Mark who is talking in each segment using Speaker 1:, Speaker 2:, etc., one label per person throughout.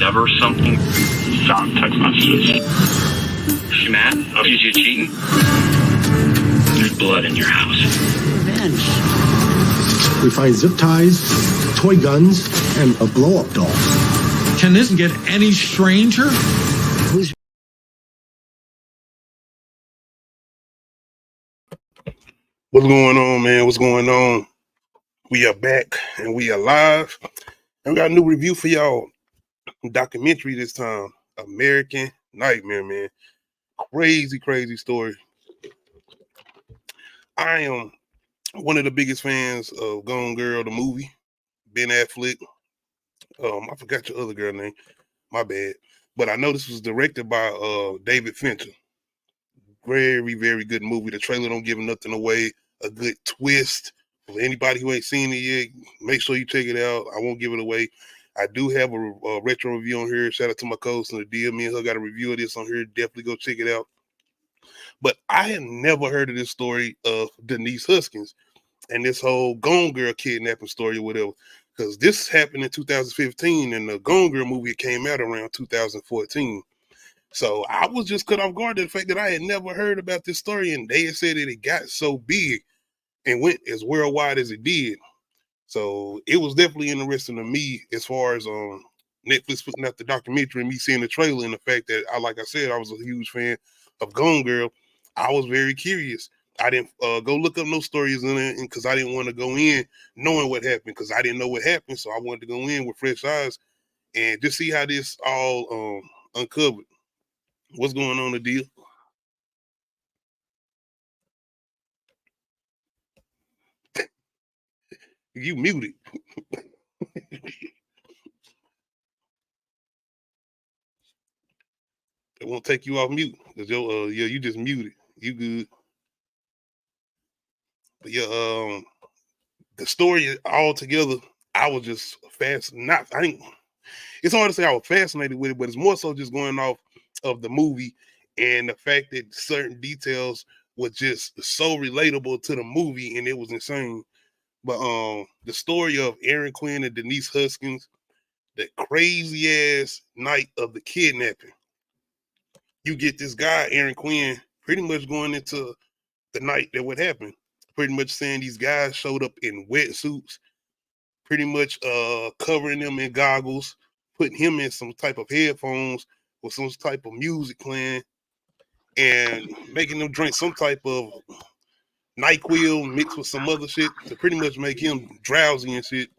Speaker 1: discover something. Stop text messages. She mad? Accuse you of cheating? There's blood in your house.
Speaker 2: Revenge.
Speaker 3: We find zip ties, toy guns, and a blow-up doll.
Speaker 4: Can this get any stranger?
Speaker 5: What's going on, man? What's going on? We are back and we are live. And we got a new review for y'all. Documentary this time. American Nightmare, man. Crazy story. I am one of the biggest fans of Gone Girl, the movie. Ben Affleck. I forgot your other girl name. My bad. But I know this was directed by David Fincher. Very good movie. The trailer don't give nothing away. A good twist. For anybody who ain't seen it yet, make sure you check it out. I won't give it away. I do have a retro review on here. Shout out to my co-host and the deal. Me and her got a review of this on here. Definitely go check it out. But I had never heard of this story of Denise Huskins and this whole Gone Girl kidnapping story or whatever. Because this happened in 2015 and the Gone Girl movie came out around 2014. So I was just caught off guard at the fact that I had never heard about this story, and they had said that it got so big and went as worldwide as it did. So it was definitely interesting to me as far as Netflix putting out the documentary and me seeing the trailer and the fact that like I said, I was a huge fan of Gone Girl. I was very curious. I didn't go look up no stories in it because I didn't want to go in knowing what happened because I didn't know what happened. So I wanted to go in with fresh eyes and just see how this all uncovered. What's going on, the deal? You muted. It won't take you off mute. You just muted. You good. But yeah, the story all together, I was just it's hard to say I was fascinated with it, but it's more so just going off of the movie and the fact that certain details were just so relatable to the movie, and it was insane. But the story of Aaron Quinn and Denise Huskins, the crazy ass night of the kidnapping. You get this guy, Aaron Quinn, pretty much going into the night that would happen. Pretty much saying these guys showed up in wetsuits, pretty much covering them in goggles, putting him in some type of headphones with some type of music playing, and making them drink some type of NyQuil mixed with some other shit to pretty much make him drowsy and shit.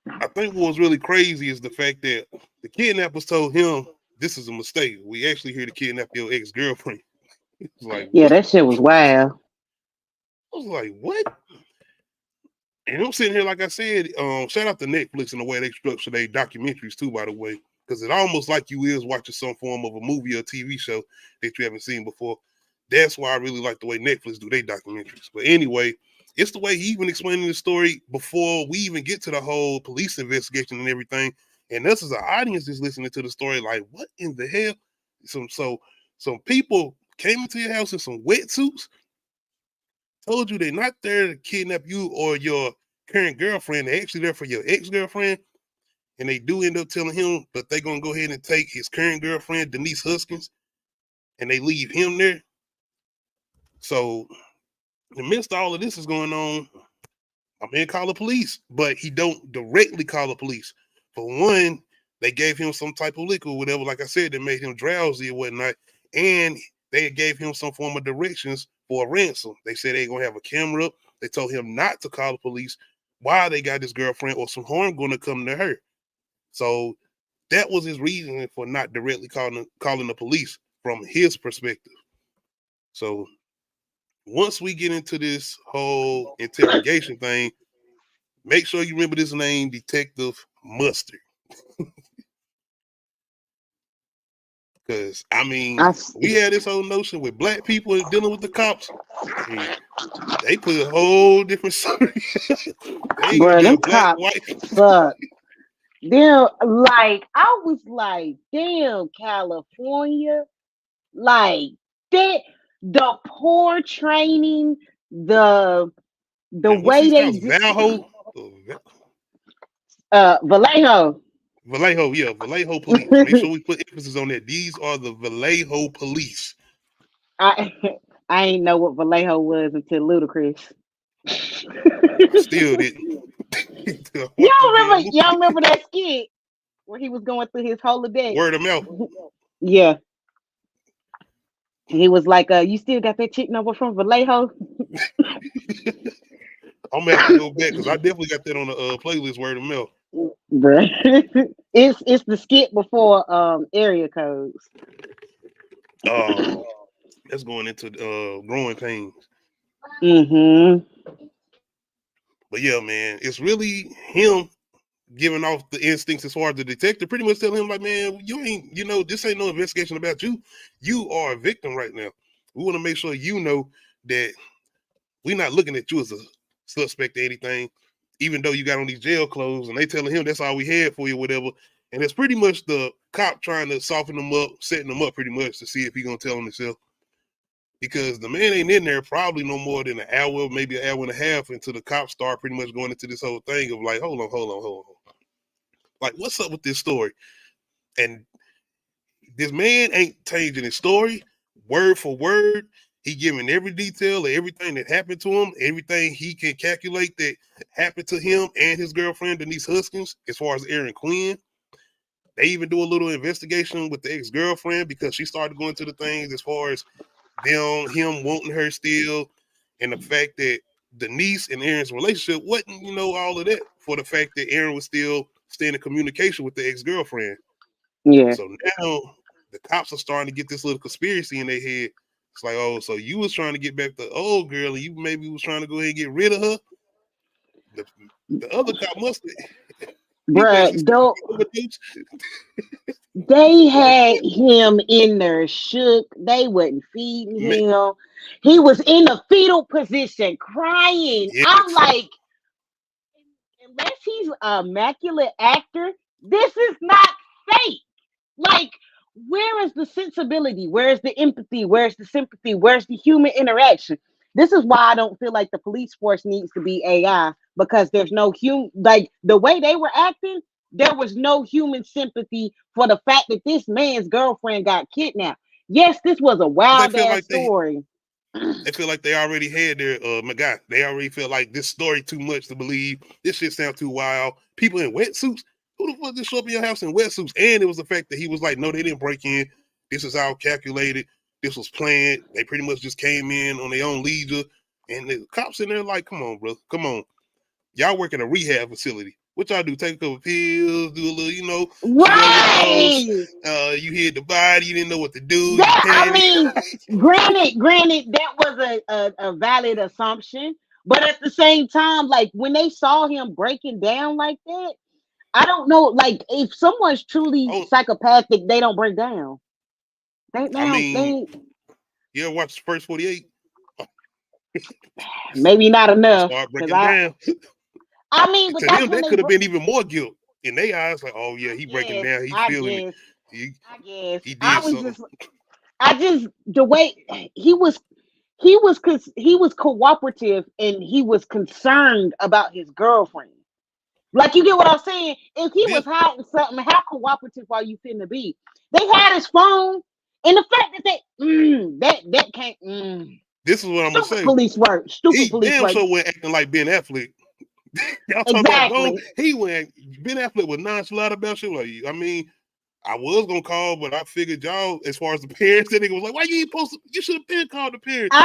Speaker 5: I think what was really crazy is the fact that the kidnappers told him this is a mistake. We actually here to kidnap your ex-girlfriend. It was like,
Speaker 2: yeah,
Speaker 5: what?
Speaker 2: that shit was wild.
Speaker 5: I was like, what? And I'm sitting here, like I said, shout out to Netflix and the way they structure their documentaries too, by the way, because it's almost like you is watching some form of a movie or TV show that you haven't seen before. That's why I really like the way Netflix do their documentaries. But anyway, it's the way he even explaining the story before we even get to the whole police investigation and everything. And us as an audience just listening to the story, like, what in the hell? Some people came into your house in some wetsuits, told you they're not there to kidnap you or your current girlfriend. They're actually there for your ex-girlfriend. And they do end up telling him that they're going to go ahead and take his current girlfriend, Denise Huskins, and they leave him there. So, in the midst of all of this is going on, my man call the police, but he don't directly call the police. For one, they gave him some type of liquor or whatever, like I said, that made him drowsy or whatnot, and they gave him some form of directions for a ransom. They said they going to have a camera up. They told him not to call the police while they got his girlfriend or some harm going to come to her. So that was his reason for not directly calling the police from his perspective. So once we get into this whole interrogation thing, make sure you remember this name, Detective Mustard. Because, I mean, we had this whole notion with black people dealing with the cops. I mean, they put a whole different story.
Speaker 2: Bro, them cops suck. Damn, like, I was like, damn, California. Like, that, the poor training, the way they
Speaker 5: Vallejo?
Speaker 2: Vallejo.
Speaker 5: Vallejo, yeah, Vallejo police. Make sure we put emphasis on that. These are the Vallejo police.
Speaker 2: I ain't know what Vallejo was until Ludacris.
Speaker 5: Still didn't.
Speaker 2: Y'all remember that skit where he was going through his holodeck?
Speaker 5: Word of mouth.
Speaker 2: Yeah. He was like, you still got that chick number from Vallejo?
Speaker 5: I'm gonna have to go back because I definitely got that on the playlist. Word of mouth.
Speaker 2: Bruh. It's the skit before area codes.
Speaker 5: That's going into growing pains.
Speaker 2: Mm-hmm.
Speaker 5: But yeah, man, it's really him giving off the instincts as far as the detective, pretty much telling him like, man, you ain't, this ain't no investigation about you. You are a victim right now. We want to make sure you know that we're not looking at you as a suspect or anything, even though you got on these jail clothes, and they telling him that's all we had for you, whatever. And it's pretty much the cop trying to soften him up, setting him up pretty much to see if he gonna tell him himself. Because the man ain't in there probably no more than an hour, maybe an hour and a half until the cops start pretty much going into this whole thing of like, hold on. Like, what's up with this story? And this man ain't changing his story word for word. He giving every detail of everything that happened to him, everything he can calculate that happened to him and his girlfriend, Denise Huskins, as far as Aaron Quinn. They even do a little investigation with the ex-girlfriend because she started going to the things as far as him wanting her still, and the fact that Denise and Aaron's relationship wasn't, all of that, for the fact that Aaron was still staying in communication with the ex-girlfriend.
Speaker 2: Yeah.
Speaker 5: So now the cops are starting to get this little conspiracy in their head. It's like, oh, so you was trying to get back the old girl, and you maybe was trying to go ahead and get rid of her. The other cop must have.
Speaker 2: Bruh, they had him in there shook. They wasn't feeding him. He was in a fetal position, crying. Yes. I'm like, unless he's an immaculate actor, this is not fake. Like, where is the sensibility? Where's the empathy? Where's the sympathy? Where's the human interaction? This is why I don't feel like the police force needs to be AI, because there's no human, like the way they were acting, there was no human sympathy for the fact that this man's girlfriend got kidnapped. Yes, this was a wild ass story.
Speaker 5: They feel like they already had their guy. They already feel like this story too much to believe. This shit sounds too wild. People in wetsuits. Who the fuck just show up in your house in wetsuits? And it was the fact that he was like, no, they didn't break in. This is all calculated. This was planned. They pretty much just came in on their own leisure. And the cops in there like, come on, bro. Come on. Y'all work in a rehab facility. What y'all do? Take a couple pills, do a little,
Speaker 2: right.
Speaker 5: You hit the body, you didn't know what to do.
Speaker 2: Granted, that was a valid assumption. But at the same time, like when they saw him breaking down like that, I don't know, like if someone's truly psychopathic, they don't break down. You
Speaker 5: ever watch the first 48?
Speaker 2: Maybe not enough.
Speaker 5: Start breaking down.
Speaker 2: But
Speaker 5: to them, that could have been even more guilt in their eyes. Like, oh yeah, he breaking down. He's feeling it.
Speaker 2: I guess.
Speaker 5: He did something.
Speaker 2: The way he was cooperative and he was concerned about his girlfriend. Like, you get what I'm saying? If he was hiding something, how cooperative are you finna be? They had his phone, and the fact that that can't.
Speaker 5: This is what I'm gonna say.
Speaker 2: Police work. Stupid police work.
Speaker 5: He damn sure went acting like Ben Affleck. Y'all talking about Ben Affleck was nonchalant about shit. Like, I was gonna call, but I figured y'all, as far as the parents, that nigga was like, "Why you ain't supposed to? You should have been called the parents."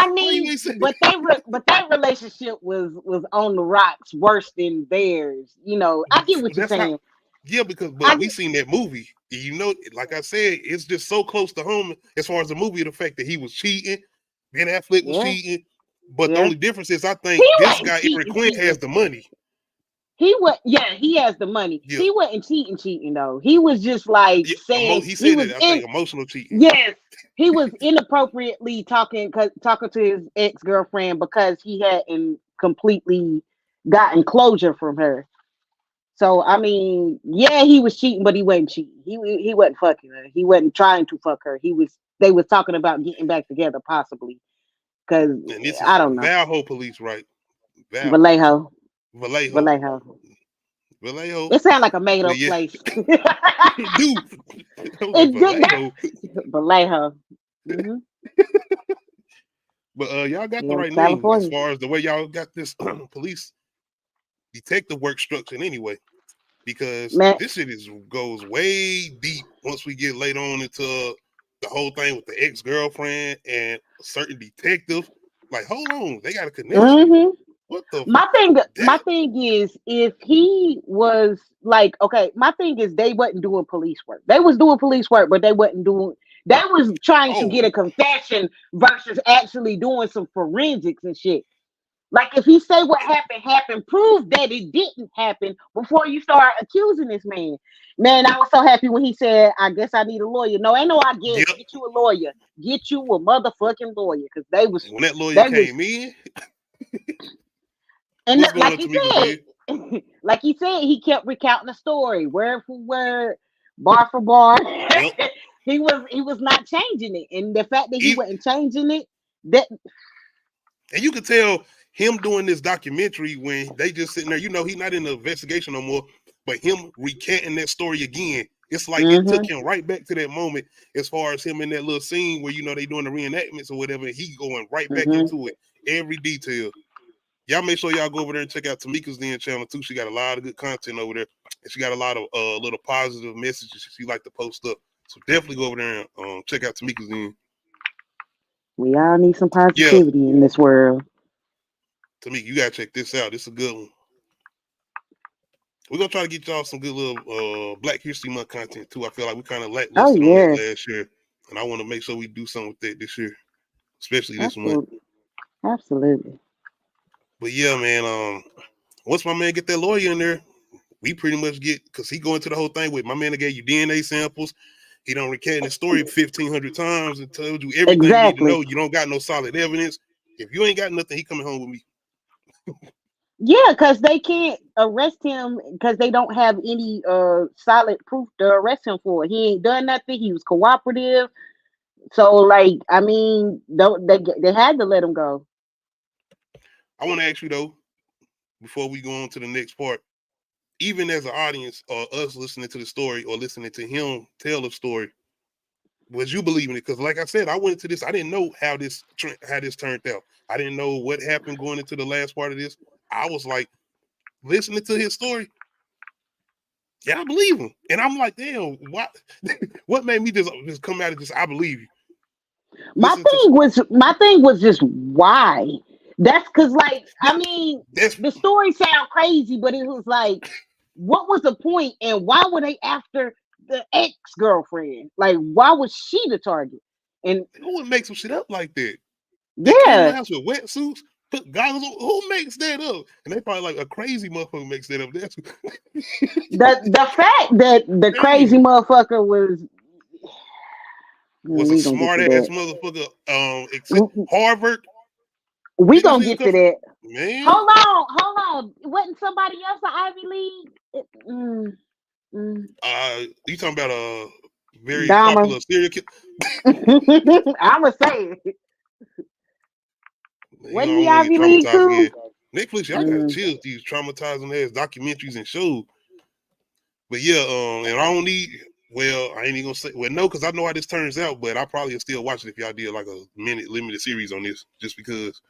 Speaker 2: But that relationship was on the rocks, worse than theirs. I get what you're saying.
Speaker 5: Because we seen that movie. Like I said, it's just so close to home as far as the movie. The fact that he was cheating, Ben Affleck was cheating, but the only difference is I think this guy Aaron Quinn has the money.
Speaker 2: He has the money. Yeah. He wasn't cheating though. He was just like saying
Speaker 5: he said I think emotional cheating.
Speaker 2: Yes, he was inappropriately talking to his ex-girlfriend because he hadn't completely gotten closure from her. So he was cheating, but he wasn't cheating. He wasn't fucking her. He wasn't trying to fuck her. They was talking about getting back together possibly. Because I don't know.
Speaker 5: Vallejo police, right?
Speaker 2: Vallejo.
Speaker 5: Vallejo.
Speaker 2: It sounds like a made up
Speaker 5: Yeah.
Speaker 2: place.
Speaker 5: Dude,
Speaker 2: It did
Speaker 5: Vallejo.
Speaker 2: Vallejo. Mm-hmm.
Speaker 5: But y'all got the
Speaker 2: Yeah,
Speaker 5: right name as
Speaker 2: California.
Speaker 5: far as the way y'all got this police detective work structured anyway. Because
Speaker 2: Man,
Speaker 5: this shit goes way deep once we get later on into the whole thing with the ex-girlfriend and a certain detective. Like, hold on, they got a connection.
Speaker 2: hmm
Speaker 5: What the
Speaker 2: my
Speaker 5: that?
Speaker 2: thing is, if he was like, okay, my thing is they wasn't doing police work. They was doing police work, but they wasn't doing. They was trying to
Speaker 5: Oh,
Speaker 2: get a confession versus actually doing some forensics and shit. Like if he say what happened, prove that it didn't happen before you start accusing this man. Man, I was so happy when he said, "I guess I need a lawyer." No, ain't no I guess.
Speaker 5: yep.
Speaker 2: Get you a lawyer. Get you a motherfucking lawyer, because
Speaker 5: When that lawyer
Speaker 2: they was,
Speaker 5: came in,
Speaker 2: and
Speaker 5: what's going
Speaker 2: like
Speaker 5: on,
Speaker 2: he
Speaker 5: Tamika's
Speaker 2: said,
Speaker 5: head?
Speaker 2: like he said, he kept recounting the story, word for word, bar for bar.
Speaker 5: Yep.
Speaker 2: he was not changing it, and the fact that he
Speaker 5: Even,
Speaker 2: wasn't changing it, that
Speaker 5: and you could tell him doing this documentary when they just sitting there, he's not in the investigation no more, but him recanting that story again. It's like it took him right back to that moment as far as him in that little scene where, they doing the reenactments or whatever. And he going right back into it, every detail. Y'all make sure y'all go over there and check out Tamika's Den channel too. She got a lot of good content over there. And she got a lot of little positive messages she like to post up. So definitely go over there and check out Tamika's Den.
Speaker 2: we all need some
Speaker 5: Yeah,
Speaker 2: positivity in this world.
Speaker 5: Tamika, you gotta check this out. This is a good one. We're gonna try to get y'all some good little Black History Month content too. I feel like we kind of
Speaker 2: Oh
Speaker 5: lackluster on that
Speaker 2: yes,
Speaker 5: last year, and I want to make sure we do something with that this year, especially this month.
Speaker 2: absolutely, absolutely.
Speaker 5: But yeah, man. Once my man get that lawyer in there, we pretty much get, because he go into the whole thing with my man that gave you DNA samples. He done recanted the story 1,500 times and told you everything you need to
Speaker 2: Exactly.
Speaker 5: know. You don't got no solid evidence. If you ain't got nothing, he coming home with me.
Speaker 2: Yeah, because they can't arrest him because they don't have any solid proof to arrest him for. He ain't done nothing. He was cooperative. So like, I mean, don't they had to let him go.
Speaker 5: I want to ask you though, before we go on to the next part, even as an audience or us listening to the story or listening to him tell the story, was you believing it? Because like I said, I went into this, I didn't know how this turned out. I didn't know what happened going into the last part of this. I was like, listening to his story, yeah, I believe him. And I'm like, damn, what made me just come out and just, I believe you.
Speaker 2: My thing was just why. That's because, like, I mean, the story sound crazy, but it was like, what was the point, and why were they after the ex-girlfriend? Like, why was she the target? And
Speaker 5: who would make some shit up like that? They came to the
Speaker 2: yeah,
Speaker 5: house with wetsuits, put goggles on. Who makes that up? And they probably like a crazy motherfucker makes that up. That's
Speaker 2: the fact that the crazy motherfucker was
Speaker 5: a
Speaker 2: we gonna get
Speaker 5: smart
Speaker 2: to
Speaker 5: ass
Speaker 2: that.
Speaker 5: motherfucker. Harvard.
Speaker 2: We
Speaker 5: Did this
Speaker 2: gonna
Speaker 5: nigga
Speaker 2: get
Speaker 5: come
Speaker 2: to that.
Speaker 5: from? Man,
Speaker 2: Hold on. Wasn't somebody else an Ivy League?
Speaker 5: you talking about a very
Speaker 2: Dahmer.
Speaker 5: popular serial killer?
Speaker 2: I'ma say it.
Speaker 5: You
Speaker 2: Wasn't
Speaker 5: know, I
Speaker 2: he
Speaker 5: don't want to
Speaker 2: Ivy
Speaker 5: get
Speaker 2: League
Speaker 5: traumatized
Speaker 2: too?
Speaker 5: again. Netflix, y'all gotta chill with these traumatizing ass documentaries and shows. But yeah, and I don't need. Well, I ain't even gonna say. Well, no, because I know how this turns out. But I probably still watch it if y'all did like a minute limited series on this, just because.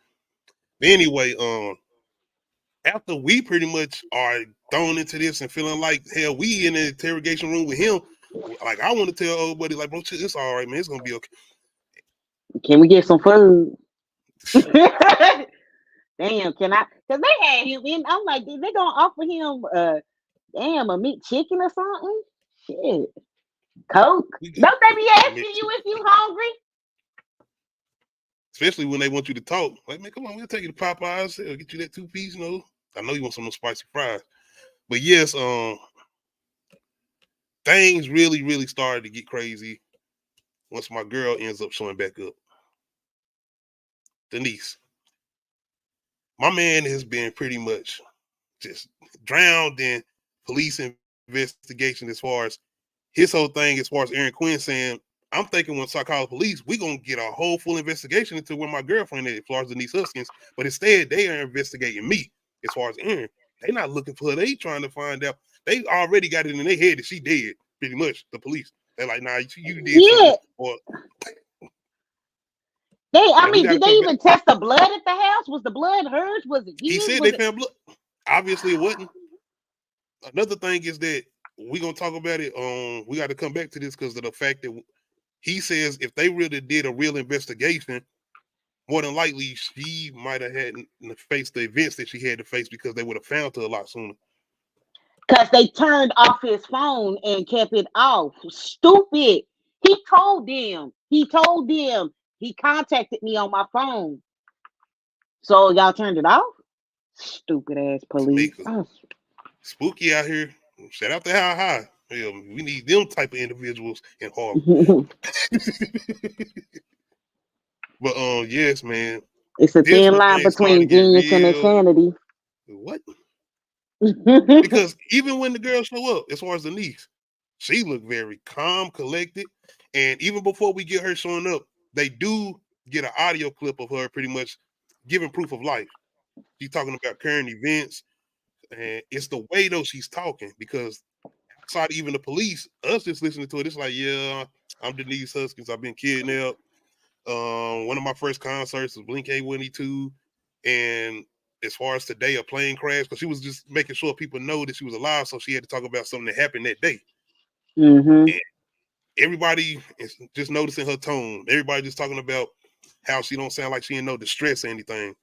Speaker 5: But anyway, after we pretty much are thrown into this and feeling like hell, we in the interrogation room with him. Like I want to tell old buddy, like, bro, it's all right, man. It's gonna be okay.
Speaker 2: Can we get some food? Damn, can I? Because they had him in. I'm like, they gonna offer him a meat chicken or something? Shit. Coke? Don't they be asking you if you hungry?
Speaker 5: Especially when they want you to talk. Like, man, come on, we'll take you to Popeyes. I'll get you that 2-piece, I know you want some of those spicy fries. But yes, things really, really started to get crazy once my girl ends up showing back up. Denise. My man has been pretty much just drowned in police investigation as far as his whole thing, as far as Aaron Quinn saying, I'm thinking once I call the police, we're going to get a whole full investigation into where my girlfriend is, as far as Denise Huskins. But instead, they are investigating me as far as Aaron. They not looking for her. They trying to find out. They already got it in their head that she dead, pretty much, the police. They're like, nah, you did something. Or,
Speaker 2: did they even test the blood at the house? Was the blood hers? Was it his?
Speaker 5: He said they found blood. Obviously, it wasn't. Another thing is that we're going to talk about it. We got to come back to this because of the fact that he says if they really did a real investigation, more than likely she might have had to face the events that she had to face because they would have found her a lot sooner.
Speaker 2: Because they turned off his phone and kept it off. Stupid. He told them. He contacted me on my phone. So y'all turned it off? Stupid ass police.
Speaker 5: Spooky out here. Shout out to How High. Yeah, we need them type of individuals in Harlem. But yes, man.
Speaker 2: It's a thin line between genius and insanity.
Speaker 5: What? Because even when the girls show up, as far as the niece, she looked very calm, collected. And even before we get her showing up, they do get an audio clip of her pretty much giving proof of life. She's talking about current events. And it's the way, though, she's talking. Because outside even the police, us just listening to it, it's like, yeah, I'm Denise Huskins. I've been kidnapped. One of my first concerts was Blink-182. And as far as today, a plane crash, because she was just making sure people know that she was alive, so she had to talk about something that happened that day.
Speaker 2: Mm-hmm.
Speaker 5: And everybody is just noticing her tone. Everybody just talking about how she don't sound like she in no distress or anything.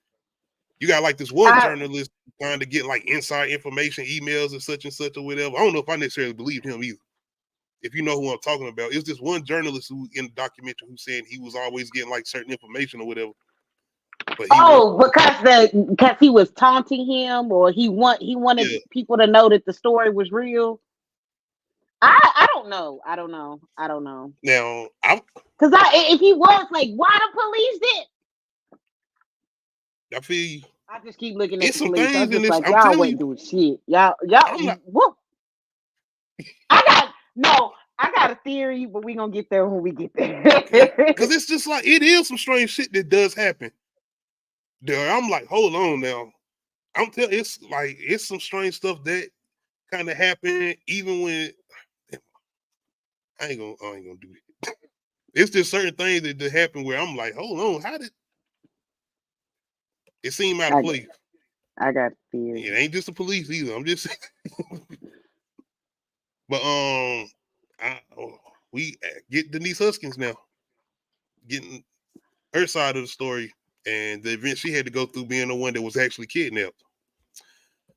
Speaker 5: You got like this one journalist trying to get like inside information, emails and such or whatever. I don't know if I necessarily believe him either. If you know who I'm talking about, it's this one journalist who in the documentary who said he was always getting like certain information or whatever. But
Speaker 2: because he was taunting him, or he wanted people to know that the story was real. I don't know.
Speaker 5: Now,
Speaker 2: because if he was like, why the police did?
Speaker 5: I feel you.
Speaker 2: I just keep looking at the
Speaker 5: some
Speaker 2: police. I'm
Speaker 5: things
Speaker 2: just like, y'all wasn't doing shit. Y'all. Whoop. I got a theory, but we gonna get there when we get there.
Speaker 5: Because it's just like it is some strange shit that does happen. There, I'm like, hold on now. I'm telling it's some strange stuff that kind of happened even when I ain't gonna do it. It's just certain things that happen where I'm like, hold on, how did it seem out of place?
Speaker 2: I got a theory.
Speaker 5: It ain't just the police either. I'm just but we get Denise Huskins now, getting her side of the story and the event she had to go through being the one that was actually kidnapped.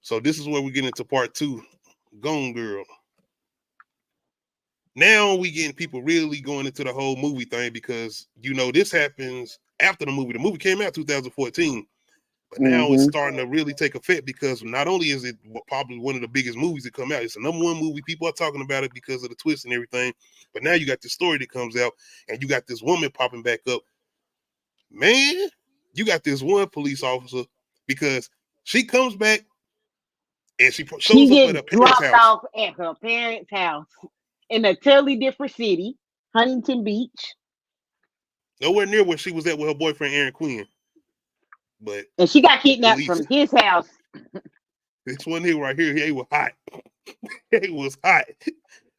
Speaker 5: So this is where we get into part 2, Gone Girl. Now we getting people really going into the whole movie thing because, this happens after the movie. The movie came out 2014, but now it's starting to really take effect because not only is it probably one of the biggest movies that come out, it's the number one movie. People are talking about it because of the twist and everything. But now you got this story that comes out and you got this woman popping back up. Man, you got this one police officer because she comes back and she shows up at her parents' house.
Speaker 2: Off at her parents' house in a totally different city, Huntington Beach.
Speaker 5: Nowhere near where she was at with her boyfriend Aaron Quinn.
Speaker 2: And she got kidnapped from his house.
Speaker 5: This one here right here, he was hot. It was hot.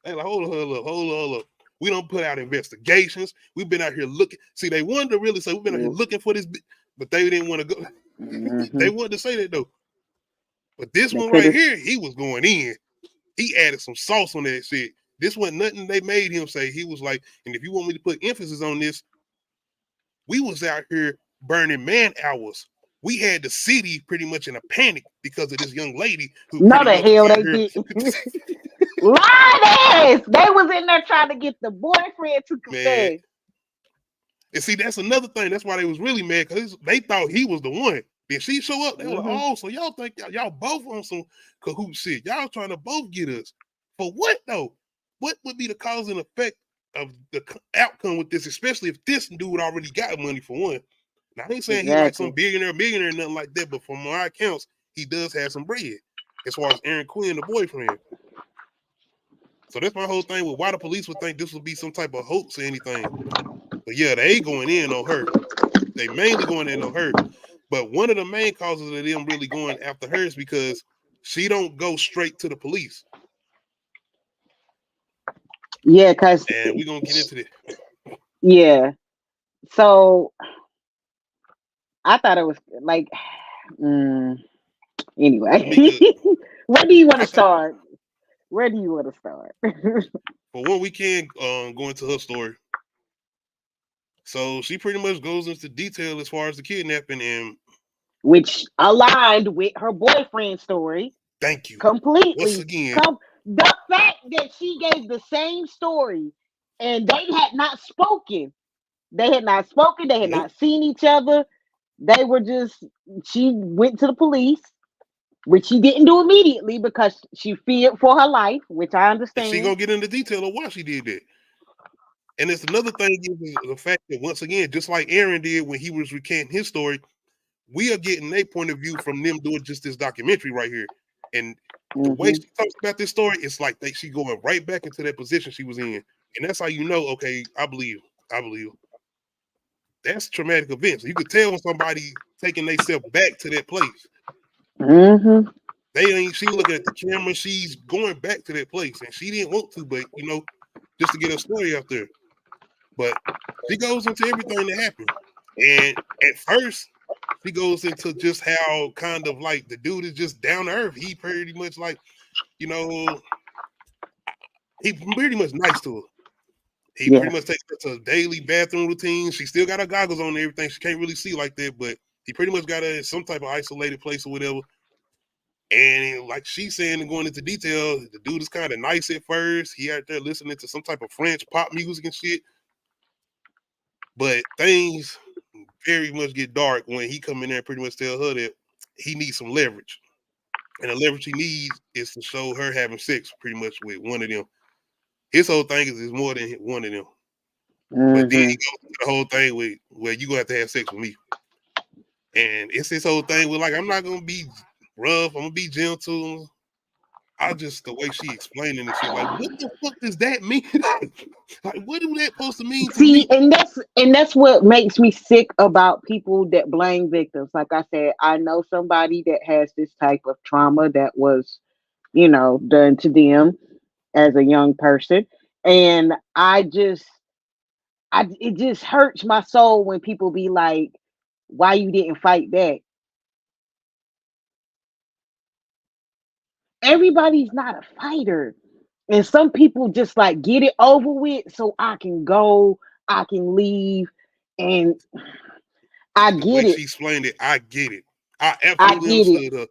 Speaker 5: They like, hold up. We don't put out investigations. We've been out here looking. See, they wanted to really say we've been out here looking for this, but they didn't want to go. They wanted to say that though. But this one right here, he was going in. He added some sauce on that shit. This wasn't nothing they made him say. He was like, and if you want me to put emphasis on this, we was out here burning man hours. We had the city pretty much in a panic because of this young lady.
Speaker 2: No, the hell they did. Lies! They was in there trying to get the boyfriend to confess.
Speaker 5: And see, that's another thing. That's why they was really mad because they thought he was the one. Then she show up. They were like, so y'all think y'all both on some cahoot shit? Y'all trying to both get us for what though? What would be the cause and effect of the outcome with this? Especially if this dude already got money for one. Now I ain't saying he's like some millionaire, nothing like that. But from my accounts, he does have some bread as far as Aaron Quinn, the boyfriend. So that's my whole thing with why the police would think this would be some type of hoax or anything. But yeah, they going in on her. They mainly going in on her. But one of the main causes of them really going after her is because she don't go straight to the police.
Speaker 2: Yeah, because
Speaker 5: And we're gonna get into this.
Speaker 2: yeah. So I thought it was like anyway.
Speaker 5: Tamika,
Speaker 2: Where do you want
Speaker 5: I
Speaker 2: to
Speaker 5: think
Speaker 2: start? Where do you want to start?
Speaker 5: for one, we can go into her story. So she pretty much goes into detail as far as the kidnapping, and
Speaker 2: Which aligned with her boyfriend's story
Speaker 5: thank you once
Speaker 2: completely.
Speaker 5: again.
Speaker 2: The fact that she gave the same story and they had not spoken. They had not spoken. They had
Speaker 5: Nope.
Speaker 2: not seen each other. They were just, she went to the police, which she didn't do immediately because she feared for her life, which I
Speaker 5: And she
Speaker 2: understand.
Speaker 5: gonna get into detail of why she did that. And it's another thing is the fact that once again, just like Aaron did when he was recanting his story, we are getting a point of view from them doing just this documentary right here. And the way
Speaker 2: Mhm.
Speaker 5: she talks about this story, it's like she going right back into that position she was in. And that's how you know, okay, I believe. That's traumatic events. You could tell when somebody taking themselves back to that place.
Speaker 2: Mhm.
Speaker 5: She looking at the camera, she's going back to that place. And she didn't want to, but just to get her story out there. But she goes into everything that happened. And at first, she goes into just how kind of like the dude is just down to earth. He pretty much like, he pretty much nice to her. He
Speaker 2: Yeah.
Speaker 5: pretty much takes her to a daily bathroom routine. She still got her goggles on and everything. She can't really see like that, but he pretty much got her in some type of isolated place or whatever. And like she's saying and going into detail, the dude is kind of nice at first. He out there listening to some type of French pop music and shit. But things very much get dark when he come in there and pretty much tell her that he needs some leverage. And the leverage he needs is to show her having sex pretty much with one of them. His whole thing is more than one of them. But then he
Speaker 2: Mhm.
Speaker 5: goes to the whole thing with, well, you gonna have to have sex with me. And it's this whole thing with like, I'm not gonna be rough, I'm gonna be gentle. The way she explaining this shit, like, what the fuck does that mean? Like, what do that supposed to mean to
Speaker 2: See,
Speaker 5: me?
Speaker 2: and that's what makes me sick about people that blame victims. Like I said, I know somebody that has this type of trauma that was, done to them as a young person, and it just hurts my soul when people be like, "Why you didn't fight back?" Everybody's not a fighter, and some people just like get it over with so I can go, I can leave, and I
Speaker 5: And the way
Speaker 2: get it.
Speaker 5: she explained it, I get it. I
Speaker 2: I
Speaker 5: absolutely
Speaker 2: get it.
Speaker 5: understood her.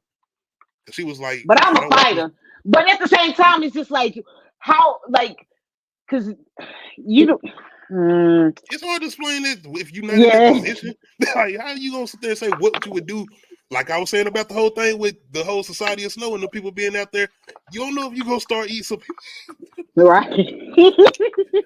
Speaker 5: She was like,
Speaker 2: But I'm
Speaker 5: I
Speaker 2: a
Speaker 5: don't want you.
Speaker 2: fighter. But at the same time, it's just like how, like, because you don't.
Speaker 5: It's hard to explain it if you're not in that
Speaker 2: Yeah,
Speaker 5: position. Like, how you gonna sit there and say what you would do? Like I was saying about the whole thing with the whole Society of Snow and the people being out there. You don't know if you're gonna start eating some people.
Speaker 2: right.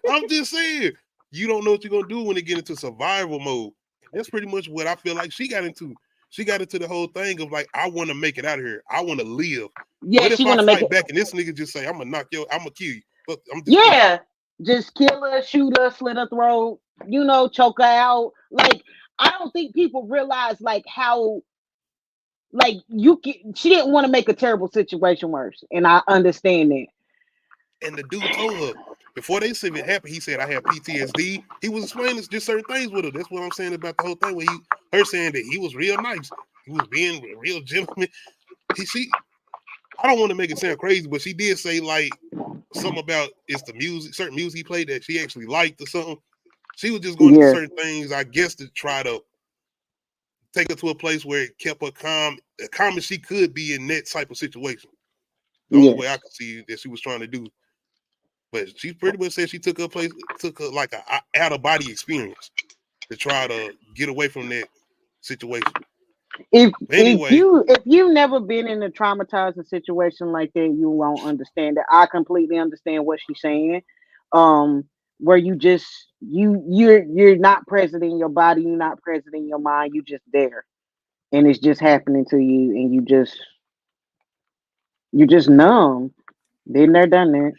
Speaker 5: I'm just saying, you don't know what you're gonna do when they get into survival mode. That's pretty much what I feel like she got into. She got into the whole thing of like, I want to make it out of here. I want to live.
Speaker 2: Yeah,
Speaker 5: What
Speaker 2: she
Speaker 5: if I
Speaker 2: want to make
Speaker 5: fight
Speaker 2: it.
Speaker 5: back and this nigga just say, I'm gonna kill you. Look, I'm just done.
Speaker 2: Yeah, just kill her, shoot her, slit her throat. Choke her out. Like, I don't think people realize like how, like, she didn't want to make a terrible situation worse, and I understand that.
Speaker 5: And the dude told her before they said it happened, he said, I have PTSD. He was explaining just certain things with her. That's what I'm saying about the whole thing. When her saying that he was real nice. He was being a real gentleman. I don't want to make it sound crazy, but she did say like something about it's the music, certain music he played that she actually liked or something. She was just going into
Speaker 2: Yeah,
Speaker 5: certain things, I guess, to try to take her to a place where it kept her calm as she could be in that type of situation. The only way I
Speaker 2: yes,
Speaker 5: could see that she was trying to do. But she pretty much said she took her like a out of body experience to try to get away from that situation.
Speaker 2: if
Speaker 5: But anyway,
Speaker 2: if you've never been in a traumatizing situation like that, you won't understand it. I completely understand what she's saying. Where you just you're not present in your body, you're not present in your mind, you just there, and it's just happening to you, and you're just numb. Been there, done that.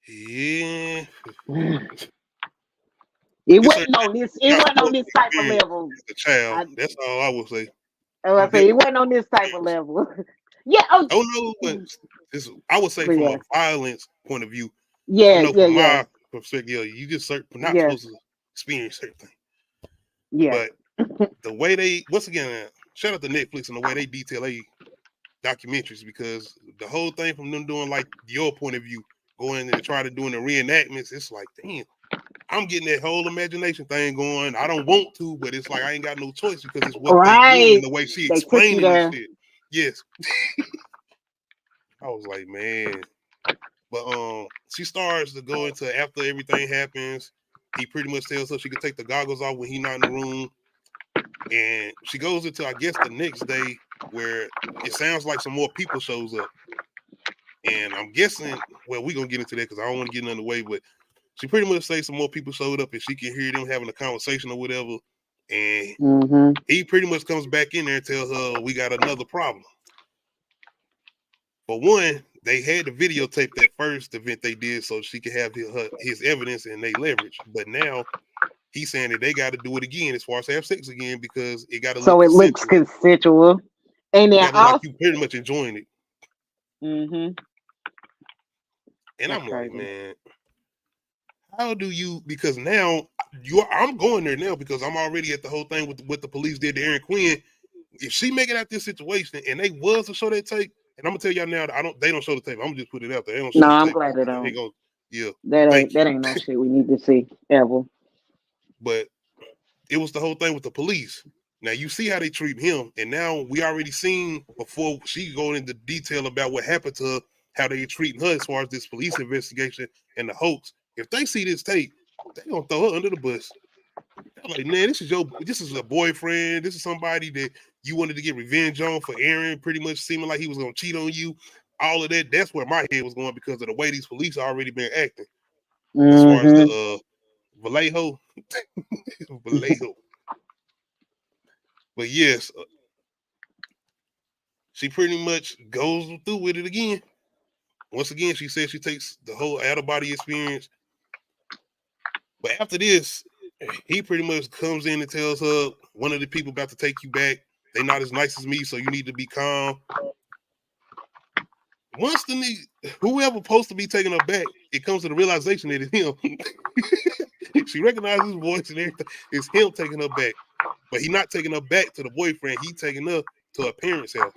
Speaker 5: yeah,
Speaker 2: It
Speaker 5: it's her
Speaker 2: wasn't on this. It wasn't on this type of level.
Speaker 5: the child.
Speaker 2: I
Speaker 5: That's all I will say.
Speaker 2: Oh, I say it wasn't on this type of level. Yeah. Oh,
Speaker 5: Oh no, but I would say
Speaker 2: but
Speaker 5: from
Speaker 2: yeah.
Speaker 5: a violence point of view, I
Speaker 2: Yeah.
Speaker 5: know
Speaker 2: Yeah.
Speaker 5: from
Speaker 2: Yeah.
Speaker 5: my perspective, you just not
Speaker 2: Yeah.
Speaker 5: supposed to experience everything.
Speaker 2: Yeah.
Speaker 5: But the way they, once again, shout out to Netflix and the way they detail documentaries, because the whole thing from them doing like your point of view, going and try to doing the reenactments, it's like, damn, I'm getting that whole imagination thing going. I don't want to, but it's like I ain't got no choice because it's what they doing and
Speaker 2: Right.
Speaker 5: the way she
Speaker 2: They took you
Speaker 5: explaining this
Speaker 2: there.
Speaker 5: shit. Yes. I was like, man. But she starts to go into after everything happens. He pretty much tells her she could take the goggles off when he's not in the room. And she goes into, I guess, the next day where it sounds like some more people shows up. And I'm guessing, well, we're going to get into that because I don't want to get in the way, but she pretty much say some more people showed up and she can hear them having a conversation or whatever. And
Speaker 2: Mm-hmm.
Speaker 5: he pretty much comes back in there and tells her, we got another problem. For one, they had to videotape that first event they did so she could have his evidence and they leverage. But now he's saying that they got to do it again as far as have sex again because it got to
Speaker 2: So
Speaker 5: look
Speaker 2: it looks
Speaker 5: consensual.
Speaker 2: consensual. And
Speaker 5: It
Speaker 2: then
Speaker 5: got to look like
Speaker 2: also,
Speaker 5: you pretty much enjoying it.
Speaker 2: mm-hmm.
Speaker 5: And
Speaker 2: That's
Speaker 5: I'm like,
Speaker 2: crazy.
Speaker 5: man, how do you? Because now I'm going there now because I'm already at the whole thing with what the police did to Aaron Quinn. If she make it out this situation and they was to show that tape, and I'm gonna tell y'all now that they don't show the tape. I'm gonna just put it out there. They don't show
Speaker 2: No,
Speaker 5: the
Speaker 2: I'm
Speaker 5: tape.
Speaker 2: glad they
Speaker 5: They
Speaker 2: don't.
Speaker 5: go, yeah.
Speaker 2: That ain't no shit we need to see ever.
Speaker 5: But it was the whole thing with the police. Now you see how they treat him, and now we already seen before she go into detail about what happened to her, how they treating her as far as this police investigation and the hoax. If they see this tape, they gonna throw her under the bus. They're like, man, this is a boyfriend. This is somebody that you wanted to get revenge on for Aaron, pretty much seeming like he was gonna cheat on you. All of that. That's where my head was going because of the way these police already been acting. As far as the Vallejo. Vallejo. But yes, she pretty much goes through with it again. Once again, she says she takes the whole out-of-body experience. But after this, he pretty much comes in and tells her, one of the people about to take you back, they're not as nice as me, so you need to be calm. Once whoever supposed to be taking her back, it comes to the realization that it's him. She recognizes his voice and everything. It's him taking her back. But he's not taking her back to the boyfriend. He's taking her to her parents' house.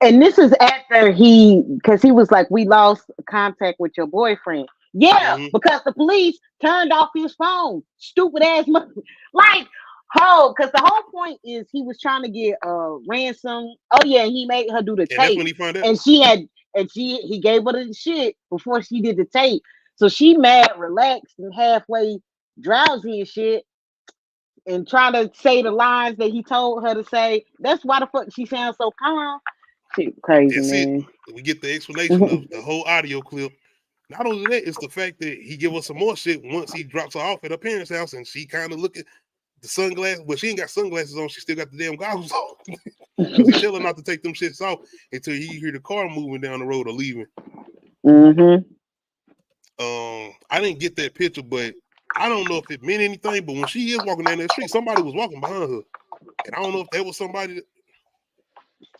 Speaker 2: And this is after because he was like, we lost contact with your boyfriend. Yeah, because the police turned off his phone. Stupid ass mother. Like, because the whole point is he was trying to get ransom. Oh yeah, he made her do the tape.
Speaker 5: That's when he found out.
Speaker 2: And he gave her the shit before she did the tape. So she mad, relaxed, and halfway drowsy and shit. And trying to say the lines that he told her to say. That's why the fuck she sounds so calm. Shit, crazy,
Speaker 5: That's
Speaker 2: man.
Speaker 5: We get the explanation of the whole audio clip. Not only that, it's the fact that he give us some more shit once he drops her off at her parents' house and she kind of look at the sunglasses. Well, she ain't got sunglasses on. She still got the damn goggles on. Because he tell her not to take them shits off until he hear the car moving down the road or leaving.
Speaker 2: Mm-hmm.
Speaker 5: I didn't get that picture, but I don't know if it meant anything. But when she is walking down that street, somebody was walking behind her. And I don't know if that was somebody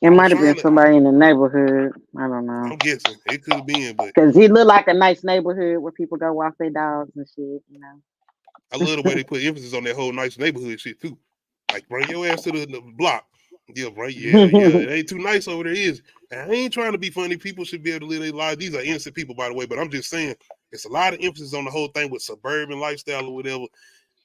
Speaker 2: it might have been somebody in the neighborhood. I don't know.
Speaker 5: I'm guessing it could have been, but
Speaker 2: because he looked like a nice neighborhood where people go walk their dogs and shit. You know.
Speaker 5: I love the way they put emphasis on that whole nice neighborhood shit too. Like bring your ass to the block. Yeah, right. Yeah. It ain't too nice over there, is. And I ain't trying to be funny. People should be able to live their lives. These are innocent people, by the way. But I'm just saying, it's a lot of emphasis on the whole thing with suburban lifestyle or whatever.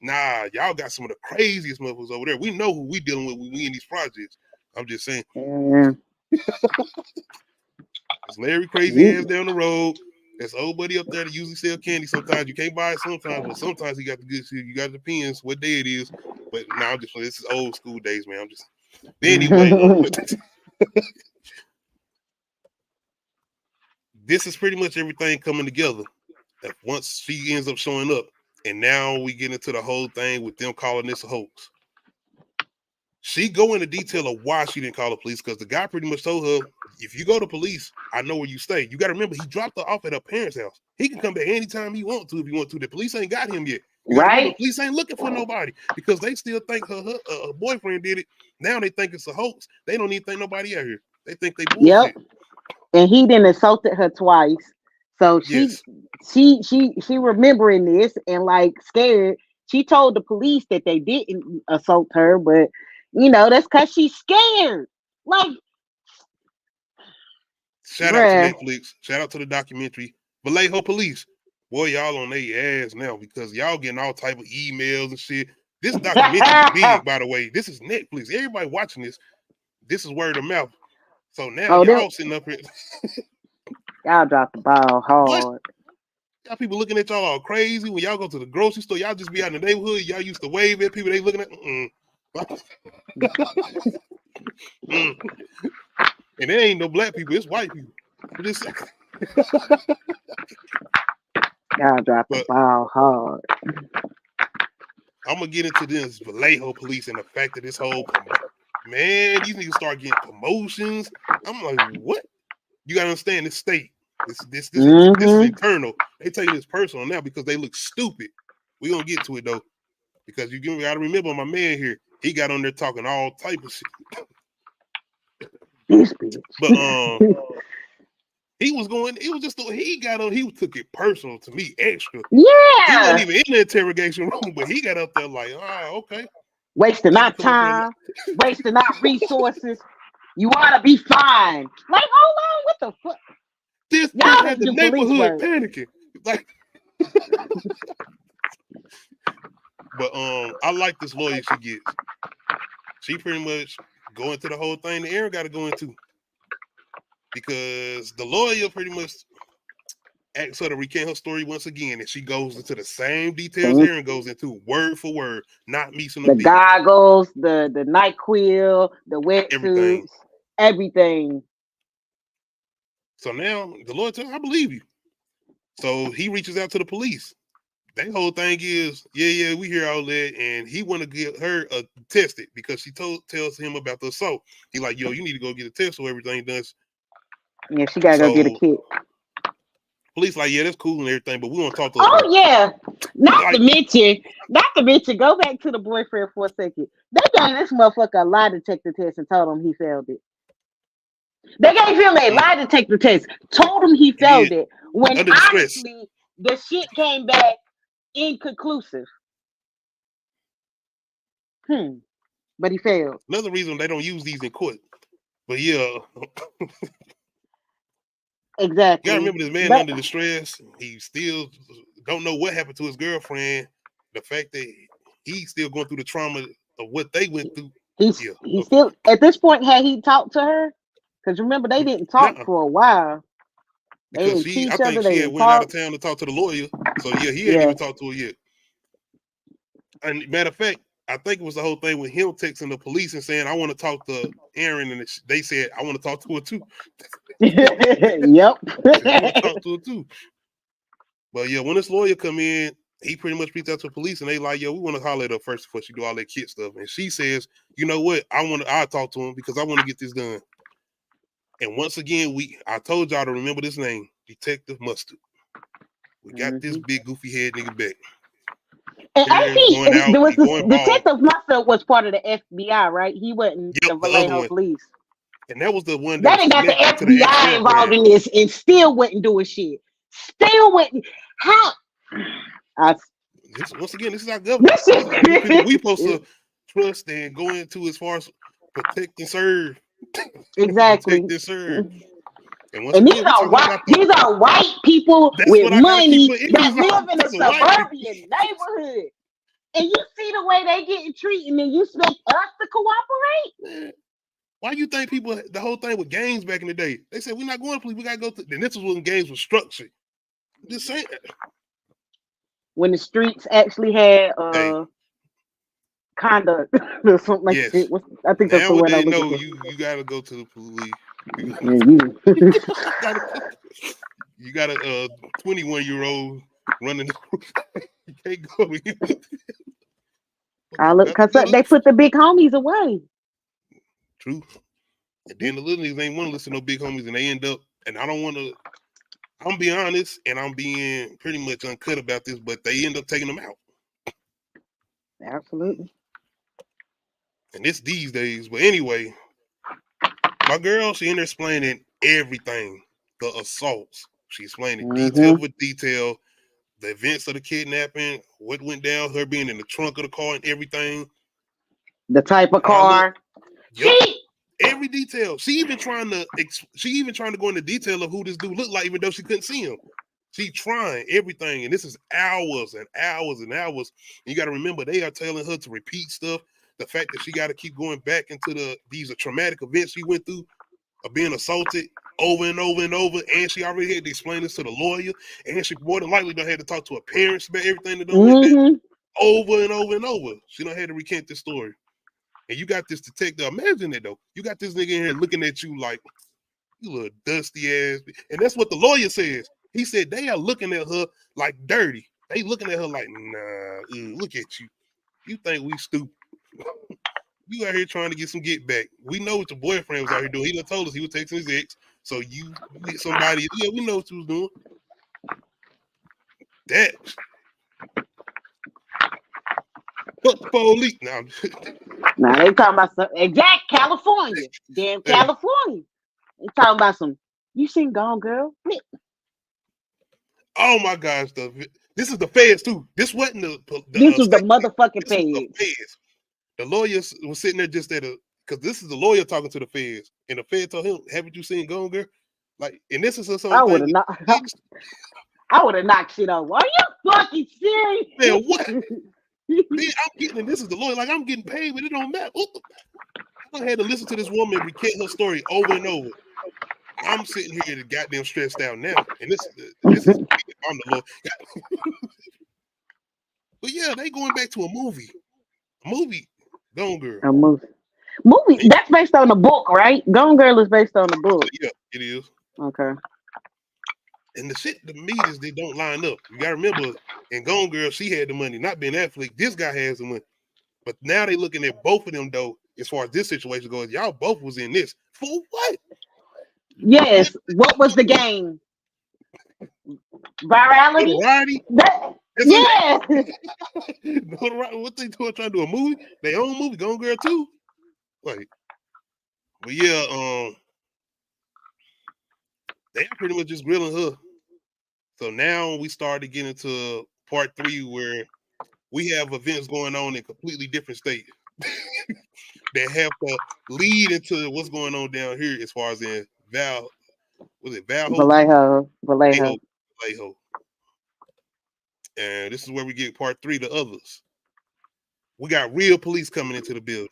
Speaker 5: Nah, y'all got some of the craziest motherfuckers over there. We know who we dealing with when we in these projects. I'm just saying.
Speaker 2: Yeah.
Speaker 5: It's Larry crazy ass down the road. There's old buddy up there that usually sell candy. Sometimes you can't buy it sometimes, but sometimes he got the good shit. You got the depends what day it is. But now this is old school days, man. I'm just anyway. This is pretty much everything coming together. Once she ends up showing up, and now we get into the whole thing with them calling this a hoax. She go into detail of why she didn't call the police because the guy pretty much told her, if you go to police, I know where you stay. You got to remember, he dropped her off at her parents' house. He can come back anytime he wants to if he want to. The police ain't got him yet. You gotta remember,
Speaker 2: Right?
Speaker 5: police ain't looking for nobody because they still think her boyfriend did it. Now they think it's a hoax. They don't even think nobody out here. They think they bullshit.
Speaker 2: Yep. And he then assaulted her twice. So
Speaker 5: Yes.
Speaker 2: she remembering this and like scared. She told the police that they didn't assault her, but that's because she's scared. Like,
Speaker 5: Shout out to
Speaker 2: bruh.
Speaker 5: Netflix. Shout out to the documentary. Vallejo Police. Boy, y'all on their ass now because y'all getting all type of emails and shit. This documentary is big, by the way. This is Netflix. Everybody watching this. This is word of mouth. So now
Speaker 2: Oh,
Speaker 5: y'all sitting up here.
Speaker 2: y'all dropped the ball
Speaker 5: What?
Speaker 2: hard.
Speaker 5: Y'all people looking at y'all all crazy when y'all go to the grocery store. Y'all just be out in the neighborhood. Y'all used to wave at people. They looking at. And it ain't no black people. It's white people.
Speaker 2: Y'all dropped the ball hard.
Speaker 5: I'm gonna get into this Vallejo Police and the fact that this whole man, these niggas start getting promotions. I'm like, what? You gotta understand this state. This is internal. They taking this personal now because they look stupid. We gonna get to it though, because you gotta remember my man here. He got on there talking all type of shit.
Speaker 2: This bitch.
Speaker 5: But he was going. It was just he got on. He took it personal to me, extra. He
Speaker 2: Yeah.
Speaker 5: wasn't even in the interrogation room, but he got up there like, okay.
Speaker 2: Wasting our time, wasting our resources. You ought to be fine. Like, hold on, what the fuck?
Speaker 5: This
Speaker 2: Y'all
Speaker 5: had the
Speaker 2: do police
Speaker 5: neighborhood
Speaker 2: work.
Speaker 5: panicking. Like, but I like this lawyer she gets. She pretty much go into the whole thing that Aaron got to go into, because the lawyer pretty much asks her to recant her story once again, and she goes into the same details Aaron goes into, word for word, not missing
Speaker 2: the goggles, the NyQuil, the wetsuits, everything.
Speaker 5: So now the lawyer tells her, I believe you. So he reaches out to the police. That whole thing is, yeah, we hear all that, and he want to get her tested because she tells him about the assault. He like, yo, you need to go get a test so everything does.
Speaker 2: Yeah, she gotta go get a kit.
Speaker 5: Police like, yeah, that's cool and everything, but we want to talk to
Speaker 2: her.
Speaker 5: Oh
Speaker 2: yeah, not to mention, go back to the boyfriend for a second. They gave this motherfucker a lie detector test and told him he failed it. They gave him a lie detector test, told him he failed it, when honestly the shit came back inconclusive. But he failed.
Speaker 5: Another reason they don't use these in court. But yeah.
Speaker 2: Exactly.
Speaker 5: You gotta remember this man under distress. He still don't know what happened to his girlfriend. The fact that he's still going through the trauma of what they went through.
Speaker 2: He still, at this point, had he talked to her? Because remember, they didn't talk for a while.
Speaker 5: Because I think she had went out of town to talk to the lawyer. So yeah, he hadn't even talked to her yet. And matter of fact, I think it was the whole thing with him texting the police and saying, I want to talk to Aaron, and they said, I want to talk to her too.
Speaker 2: Yep.
Speaker 5: I want to talk to her too. But yeah, when this lawyer come in, he pretty much reached out to the police, and they like, yo, we want to holler at her first before she do all that kid stuff. And she says, you know what? I'll talk to him because I want to get this done. And once again, I told y'all to remember this name, Detective Mustard. We got this big goofy head nigga back.
Speaker 2: And Detective Mustard was part of the FBI, right? He wasn't the Vallejo police.
Speaker 5: And that was the one
Speaker 2: that got the FBI involved in this and still wasn't doing shit. Still wouldn't. How?
Speaker 5: Once again, this is our government. We supposed to trust and go into as far as protect and serve.
Speaker 2: Exactly.
Speaker 5: Protect and serve.
Speaker 2: And these are white people with money that live in a suburban neighborhood. And you see the way they getting treated, and you expect us to cooperate?
Speaker 5: Why do you think people, the whole thing with gangs back in the day, they said, we're not going to police, we got to go to, and this was when gangs were structured. Just saying.
Speaker 2: When the streets actually had conduct or something like that. I think that's the word I'm looking for.
Speaker 5: You got to go to the police. You got a 21-year-old running. You can't go.
Speaker 2: Because they put the big homies away.
Speaker 5: True. And then the little niggas ain't want to listen to no big homies, and they end up, and I don't want to, I'm being honest, and I'm being pretty much uncut about this, but they end up taking them out.
Speaker 2: Absolutely.
Speaker 5: And it's these days. But anyway, my girl, she in there explaining everything. The assaults. She explaining detail with detail. The events of the kidnapping, what went down, her being in the trunk of the car and everything.
Speaker 2: The type of car.
Speaker 5: Yep. Every detail. She even trying to go into detail of who this dude looked like, even though she couldn't see him. She trying everything, and this is hours and hours and hours. And you got to remember, they are telling her to repeat stuff. The fact that she got to keep going back into these traumatic events she went through of being assaulted over and over and over, and she already had to explain this to the lawyer, and she more than likely done had to talk to her parents about everything that done went down over and over and over. She done had to recant this story. And you got this detective, imagine it though. You got this nigga in here looking at you like, you little dusty ass. And that's what the lawyer says. He said they are looking at her like dirty. They looking at her like, nah, look at you. You think we stupid. You out here trying to get some get back. We know what your boyfriend was out here doing. He done told us he was texting his ex. So you get somebody, yeah, we know what you was doing. That. But the police.
Speaker 2: Now they talking about some exact California. Damn California. They talking about some, you seen Gone Girl?
Speaker 5: Oh my gosh, this is the feds too. This wasn't
Speaker 2: this was the motherfucking feds.
Speaker 5: The lawyer was sitting there just at because this is the lawyer talking to the feds, and the fed told him, "Haven't you seen Gone Girl?" Like, and this is something. I would
Speaker 2: have knocked shit over. Are you fucking serious?
Speaker 5: Man, what? Man, I'm getting, and this is the lawyer. Like, I'm getting paid, but it don't matter. I had to listen to this woman recant her story over and over. I'm sitting here goddamn stressed out now, and this is I'm the lawyer. But yeah, they going back to a movie. Gone Girl.
Speaker 2: A movie. That's based on the book, right? Gone Girl is based on the book.
Speaker 5: Yeah, it is.
Speaker 2: Okay.
Speaker 5: And the shit, the meters, they don't line up. You gotta remember, in Gone Girl, she had the money, not being Netflix. This guy has the money. But now they looking at both of them though, as far as this situation goes. Y'all both was in this. For what?
Speaker 2: Yes. What was the game? Virality? Yes.
Speaker 5: What they doing? Trying to do a movie? They own movie, Gone Girl too. Like, but yeah, they're pretty much just grilling her. So now we started getting into part 3 where we have events going on in completely different states that have to lead into what's going on down here as far as in Vallejo?
Speaker 2: Vallejo.
Speaker 5: And this is where we get part 3, the others. We got real police coming into the building.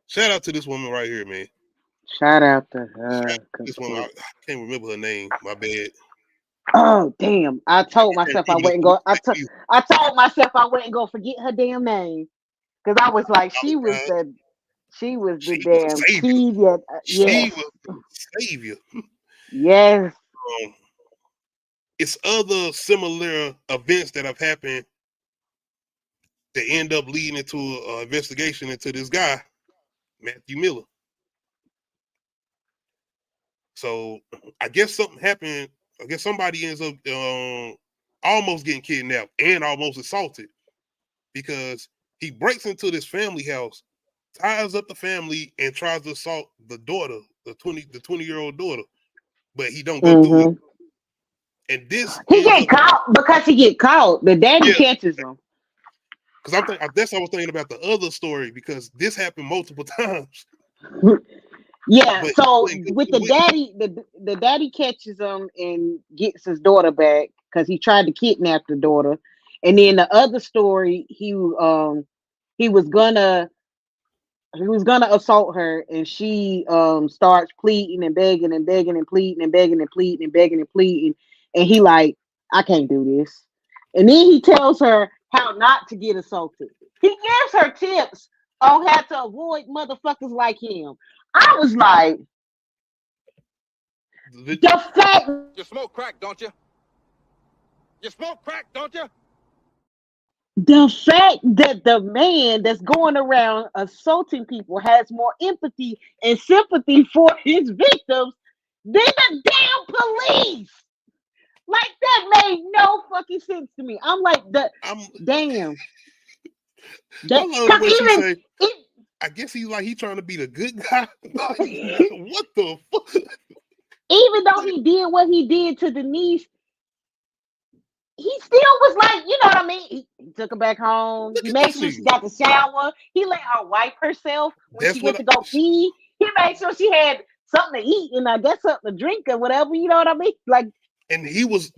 Speaker 5: Shout out to this woman right here, man.
Speaker 2: Shout out to her.
Speaker 5: This woman, I can't remember her name. My bad.
Speaker 2: Oh damn! I told myself I wouldn't go. I told myself I wouldn't go forget her damn name because I was like, she was the damn savior.
Speaker 5: She was the savior.
Speaker 2: Yes.
Speaker 5: It's other similar events that have happened that end up leading into an investigation into this guy, Matthew Miller. So I guess something happened. I guess somebody ends up almost getting kidnapped and almost assaulted because he breaks into this family house, ties up the family, and tries to assault the daughter, the 20-year-old daughter, but he don't go through it. And this
Speaker 2: he get caught because he get caught. The daddy catches him.
Speaker 5: Because I was thinking about the other story because this happened multiple times.
Speaker 2: Yeah, but so with the daddy, the daddy catches him and gets his daughter back because he tried to kidnap the daughter. And then the other story, he was gonna assault her, and she starts pleading and begging and begging and pleading and begging and pleading and begging and pleading, and he like, I can't do this. And then he tells her how not to get assaulted. He gives her tips on how to avoid motherfuckers like him. I was like, the fact
Speaker 6: you smoke crack, don't you? You smoke crack, don't you?
Speaker 2: The fact that the man that's going around assaulting people has more empathy and sympathy for his victims than the damn police. Like that made no fucking sense to me. I'm like,
Speaker 5: I'm
Speaker 2: damn.
Speaker 5: I love the
Speaker 2: Because
Speaker 5: way she
Speaker 2: even
Speaker 5: say.
Speaker 2: it,
Speaker 5: I guess he's like he trying to be the good guy. Like, what the fuck?
Speaker 2: even though he did what he did to Denise, he still was like, you know what I mean? He took her back home.
Speaker 5: Look
Speaker 2: He
Speaker 5: at
Speaker 2: made
Speaker 5: this
Speaker 2: sure she
Speaker 5: nigga.
Speaker 2: got the shower. He let her wipe herself when
Speaker 5: That's
Speaker 2: she went
Speaker 5: what.
Speaker 2: to go pee. He made sure she had something to eat and I guess something to drink or whatever. You know what I mean? Like,
Speaker 5: And he was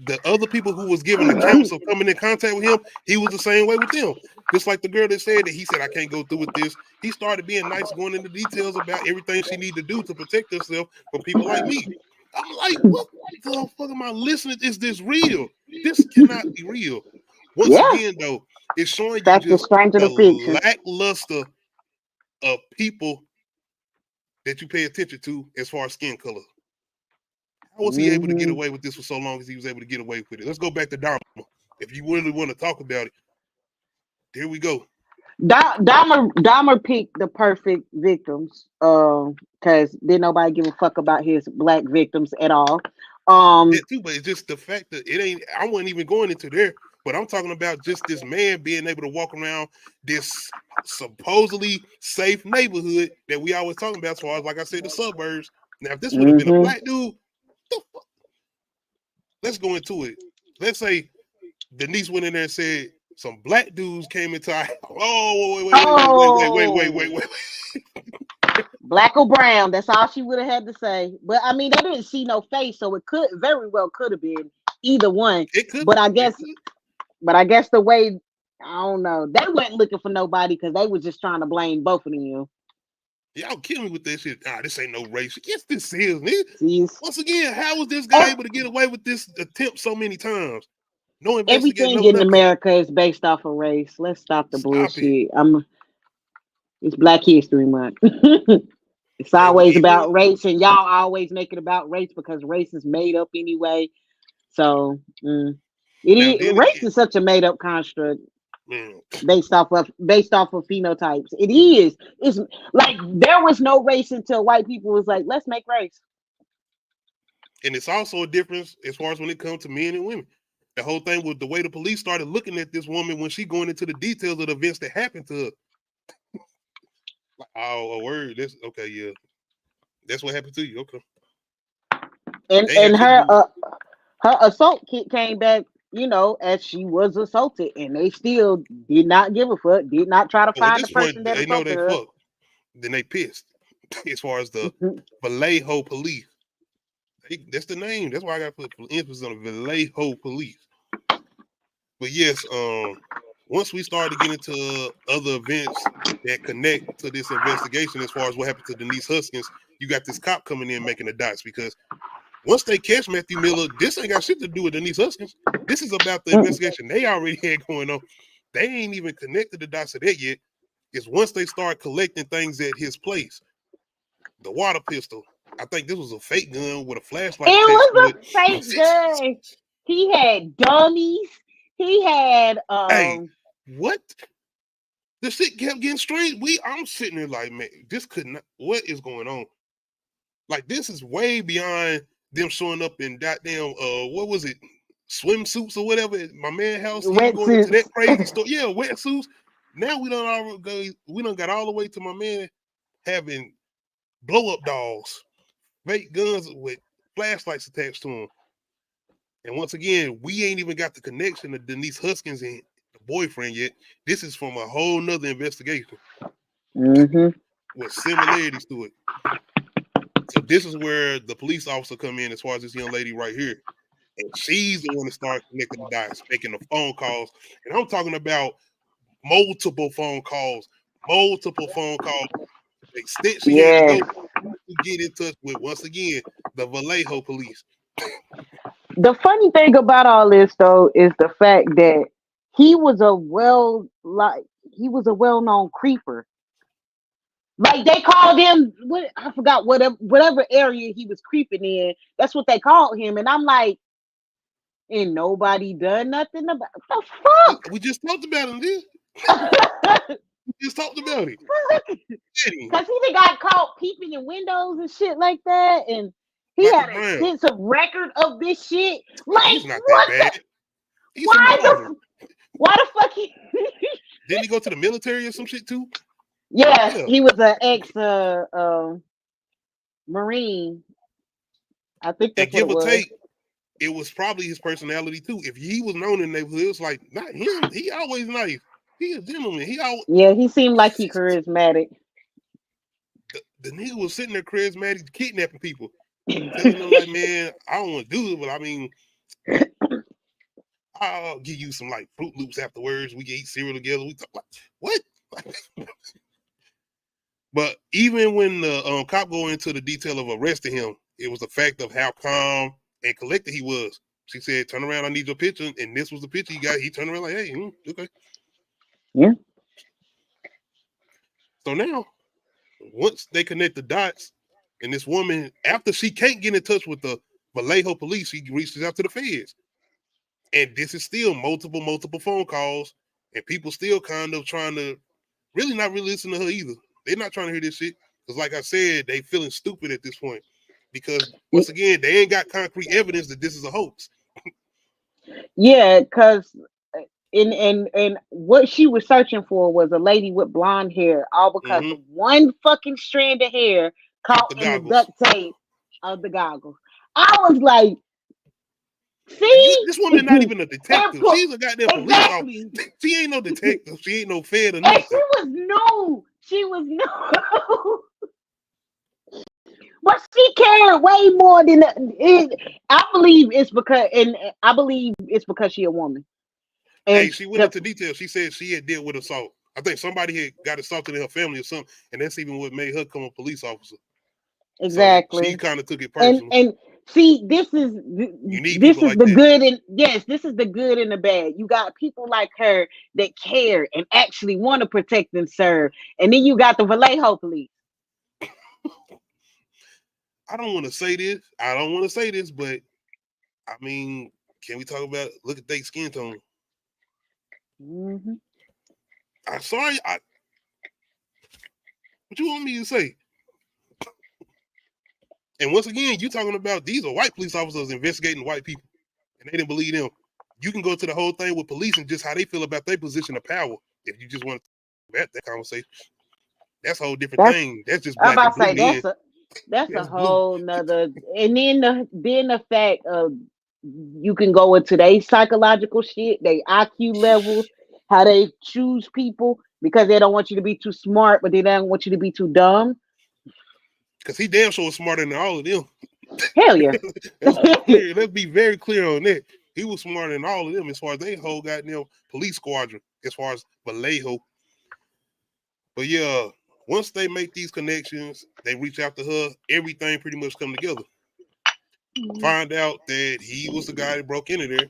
Speaker 5: the other people who was giving accounts of coming in contact with him. He was the same way with them. Just like the girl that said that he said I can't go through with this. He started being nice, going into details about everything she need to do to protect herself from people like me. I'm like, what the fuck am I listening? Is this real? This cannot be real. Once
Speaker 2: yeah,
Speaker 5: again, though, it's showing you
Speaker 2: that's the
Speaker 5: just
Speaker 2: strength of
Speaker 5: the
Speaker 2: the fiction.
Speaker 5: lackluster of people that you pay attention to as far as skin color. How was he able to get
Speaker 2: Mhm.
Speaker 5: away with this for so long as he was able to get away with it? Let's go back to Dharma. If you really want to talk about it, there we go.
Speaker 2: Dahmer picked the perfect victims, because didn't nobody give a fuck about his black victims at all.
Speaker 5: That too, but it's just the fact that it ain't. I wasn't even going into there, but I'm talking about just this man being able to walk around this supposedly safe neighborhood that we always talking about, as far as like I said, the suburbs. Now, if this would have been a
Speaker 2: Mhm.
Speaker 5: black dude, the fuck? Let's go into it. Let's say Denise went in there and said some black dudes came into our oh wait.
Speaker 2: Black or brown, that's all she would have had to say. But I mean, they didn't see no face, so it could very well could have been either one.
Speaker 5: It could
Speaker 2: But I
Speaker 5: it
Speaker 2: guess,
Speaker 5: could.
Speaker 2: the way, I don't know, they weren't looking for nobody because they were just trying to blame both of them.
Speaker 5: Y'all kill me with that shit. This ain't no race. Yes, this is, nigga.
Speaker 2: See,
Speaker 5: Once again, how was this guy
Speaker 2: ev-
Speaker 5: able to get away with this attempt so many times? No investigation,
Speaker 2: everything
Speaker 5: no
Speaker 2: in
Speaker 5: nothing.
Speaker 2: America is based off of race. Let's stop the
Speaker 5: Stop it.
Speaker 2: bullshit. It's Black History Month. It's
Speaker 5: And
Speaker 2: always
Speaker 5: even
Speaker 2: about race, and y'all always make it about race because race is made up anyway. So
Speaker 5: now then
Speaker 2: race
Speaker 5: again,
Speaker 2: is such a made up construct
Speaker 5: man,
Speaker 2: based off of phenotypes. It is. It's like there was no race until white people was like, let's make race.
Speaker 5: and it's also a difference as far as when it comes to men and women. The whole thing with the way the police started looking at this woman when she going into the details of the events that happened to her. Like, oh, a word. That's okay, yeah. That's what happened to you. Okay.
Speaker 2: And
Speaker 5: They ain't got shit to do with
Speaker 2: her assault kit came back, as she was assaulted, and they still did not give a fuck. Did not try to
Speaker 5: well, at
Speaker 2: find the
Speaker 5: this point,
Speaker 2: person that
Speaker 5: they know
Speaker 2: assaulted
Speaker 5: they
Speaker 2: her.
Speaker 5: fucked. Then they pissed. As far as the Vallejo police. That's the name. That's why I got to put emphasis on Vallejo police. But yes, once we started to get into other events that connect to this investigation, as far as what happened to Denise Huskins, you got this cop coming in making the dots because once they catch Matthew Miller, this ain't got shit to do with Denise Huskins. This is about the investigation they already had going on. They ain't even connected the dots to that yet. It's once they start collecting things at his place. The water pistol. I think this was a fake gun with a flashlight
Speaker 2: It
Speaker 5: attached to
Speaker 2: was
Speaker 5: it.
Speaker 2: a fake gun. He had dummies. He had
Speaker 5: Hey, what? The shit kept getting strange. I'm sitting there like, man, this could not. What is going on? Like, this is way beyond them showing up in goddamn what was it? Swimsuits or whatever at my man's house. He was going into
Speaker 2: wetsuits.
Speaker 5: that crazy store. Yeah, wetsuits. Now we done got all the way to my man having blow-up dolls, fake guns with flashlights attached to them. And once again, we ain't even got the connection to Denise Huskins and the boyfriend yet. This is from a whole nother investigation with similarities to it. So this is where the police officer come in as far as this young lady right here. And she's the one that started connecting the dots, making the phone calls. And I'm talking about multiple phone calls. The extent she had to
Speaker 2: Yes.
Speaker 5: go to get in touch with, once again, the Vallejo police.
Speaker 2: The funny thing about all this though is the fact that he was a well-known creeper. Like they called him, what I forgot, whatever area he was creeping in. That's what they called him, and I'm like, and nobody done nothing about the fuck.
Speaker 5: We just talked about him, dude. We just talked about it.
Speaker 2: Because he got caught peeping in windows and shit like that, and He
Speaker 5: Michael
Speaker 2: had an
Speaker 5: Brown.
Speaker 2: extensive record of this shit. Like,
Speaker 5: He's not
Speaker 2: what
Speaker 5: that bad. He's
Speaker 2: why
Speaker 5: some martyr.
Speaker 2: why the fuck he
Speaker 5: Didn't he go to the military or some shit too?
Speaker 2: Yeah,
Speaker 5: Yeah.
Speaker 2: he was an ex Marine. I think
Speaker 5: And
Speaker 2: that's what
Speaker 5: give
Speaker 2: it
Speaker 5: or
Speaker 2: was.
Speaker 5: take, it was probably his personality too. If he was known in the neighborhood, it was like not him. He always nice. He a gentleman. He always
Speaker 2: Yeah, he seemed like he charismatic.
Speaker 5: the nigga was sitting there charismatic, kidnapping people, telling them like, man, I don't want to do it, but I mean, I'll give you some like Fruit Loops afterwards. We can eat cereal together. We talk like what? But even when the cop go into the detail of arresting him, it was the fact of how calm and collected he was. She said, "Turn around, I need your picture," and this was the picture he got. He turned around like, "Hey, okay."
Speaker 2: Yeah.
Speaker 5: So now, once they connect the dots, and this woman, after she can't get in touch with the Vallejo police, she reaches out to the feds. And this is still multiple phone calls, and people still kind of trying to really not really listen to her either. They're not trying to hear this shit. Because like I said, they feeling stupid at this point. Because once again, they ain't got concrete evidence that this is a hoax.
Speaker 2: Yeah, because and what she was searching for was a lady with blonde hair, all because of one fucking strand of hair caught in the duct tape of the goggles. I was like, see,
Speaker 5: this woman not even a detective. She's a goddamn police officer. She ain't no detective. She ain't no fed or nothing.
Speaker 2: And she was new. She was new. But she cared way more than I believe it's because she a woman. And
Speaker 5: hey, she went into detail. She said she had dealt with assault. I think somebody had got assaulted in her family or something, and that's even what made her come a police officer.
Speaker 2: Exactly.
Speaker 5: So she kind of took it personal.
Speaker 2: And see, this is the good and yes, this is the good and the bad. You got people like her that care and actually want to protect and serve, and then you got the Vallejo police.
Speaker 5: I don't want to say this, but I mean, can we talk about look at their skin tone?
Speaker 2: Mm-hmm.
Speaker 5: I'm sorry. What you want me to say? And once again, you talking about these are white police officers investigating white people, and they didn't believe them. You can go to the whole thing with police and just how they feel about their position of power. If you just want to have that conversation, that's a whole different thing. That's just black and blue.
Speaker 2: That's a whole nother. And then the fact of you can go into their psychological shit, their IQ levels, how they choose people because they don't want you to be too smart, but they don't want you to be too dumb.
Speaker 5: Because he damn sure was smarter than all of them.
Speaker 2: Hell yeah.
Speaker 5: Let's be very clear on that. He was smarter than all of them as far as they whole goddamn police squadron, as far as Vallejo. But yeah, once they make these connections, they reach out to her, everything pretty much come together. Find out that he was the guy that broke into there.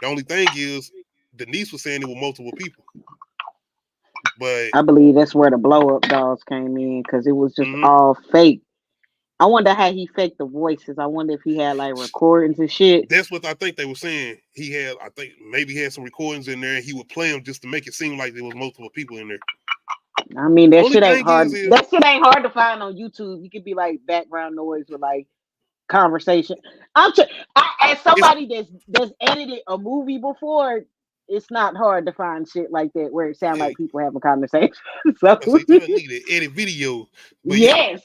Speaker 5: The only thing is, Denise was saying it were multiple people. But
Speaker 2: I believe that's where the blow-up dolls came in, because it was just all fake. I wonder how he faked the voices. I wonder if he had like recordings and shit.
Speaker 5: That's what I think they were saying. He had, I think maybe he had some recordings in there, and he would play them just to make it seem like there was multiple people in there.
Speaker 2: I mean, that shit ain't hard. That shit ain't hard to find on YouTube. You could be like background noise with like conversation. As somebody that's edited a movie before, it's not hard to find shit like that where it sounds like people having a conversation. So
Speaker 5: you need to edit video. But
Speaker 2: yes.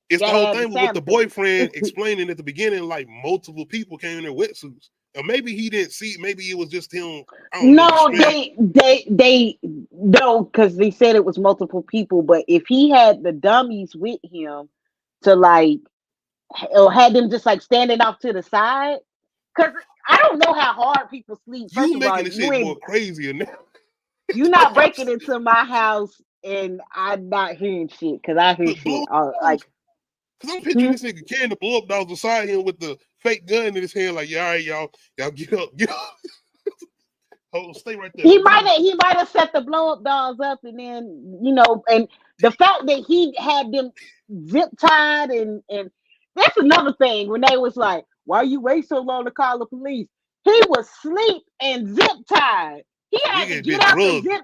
Speaker 5: It's the whole thing with the boyfriend explaining at the beginning, like multiple people came in their wetsuits. Or maybe he didn't see it. Maybe it was just him.
Speaker 2: They no, because they said it was multiple people. But if he had the dummies with him to like, or had them just like standing off to the side, because I don't know how hard people sleep.
Speaker 5: You making this shit more crazier now.
Speaker 2: You're not breaking into my house and I'm not hearing shit because I hear shit like.
Speaker 5: Because I'm picturing this nigga carrying the blow up dolls beside him with the fake gun in his hand, like, yeah, all right, y'all get up. Hold, stay right there.
Speaker 2: He might have set the blow up dolls up, and then and the fact that he had them zip tied and that's another thing when they was like, why you wait so long to call the police? He was asleep and zip tied. He had to get out the zip.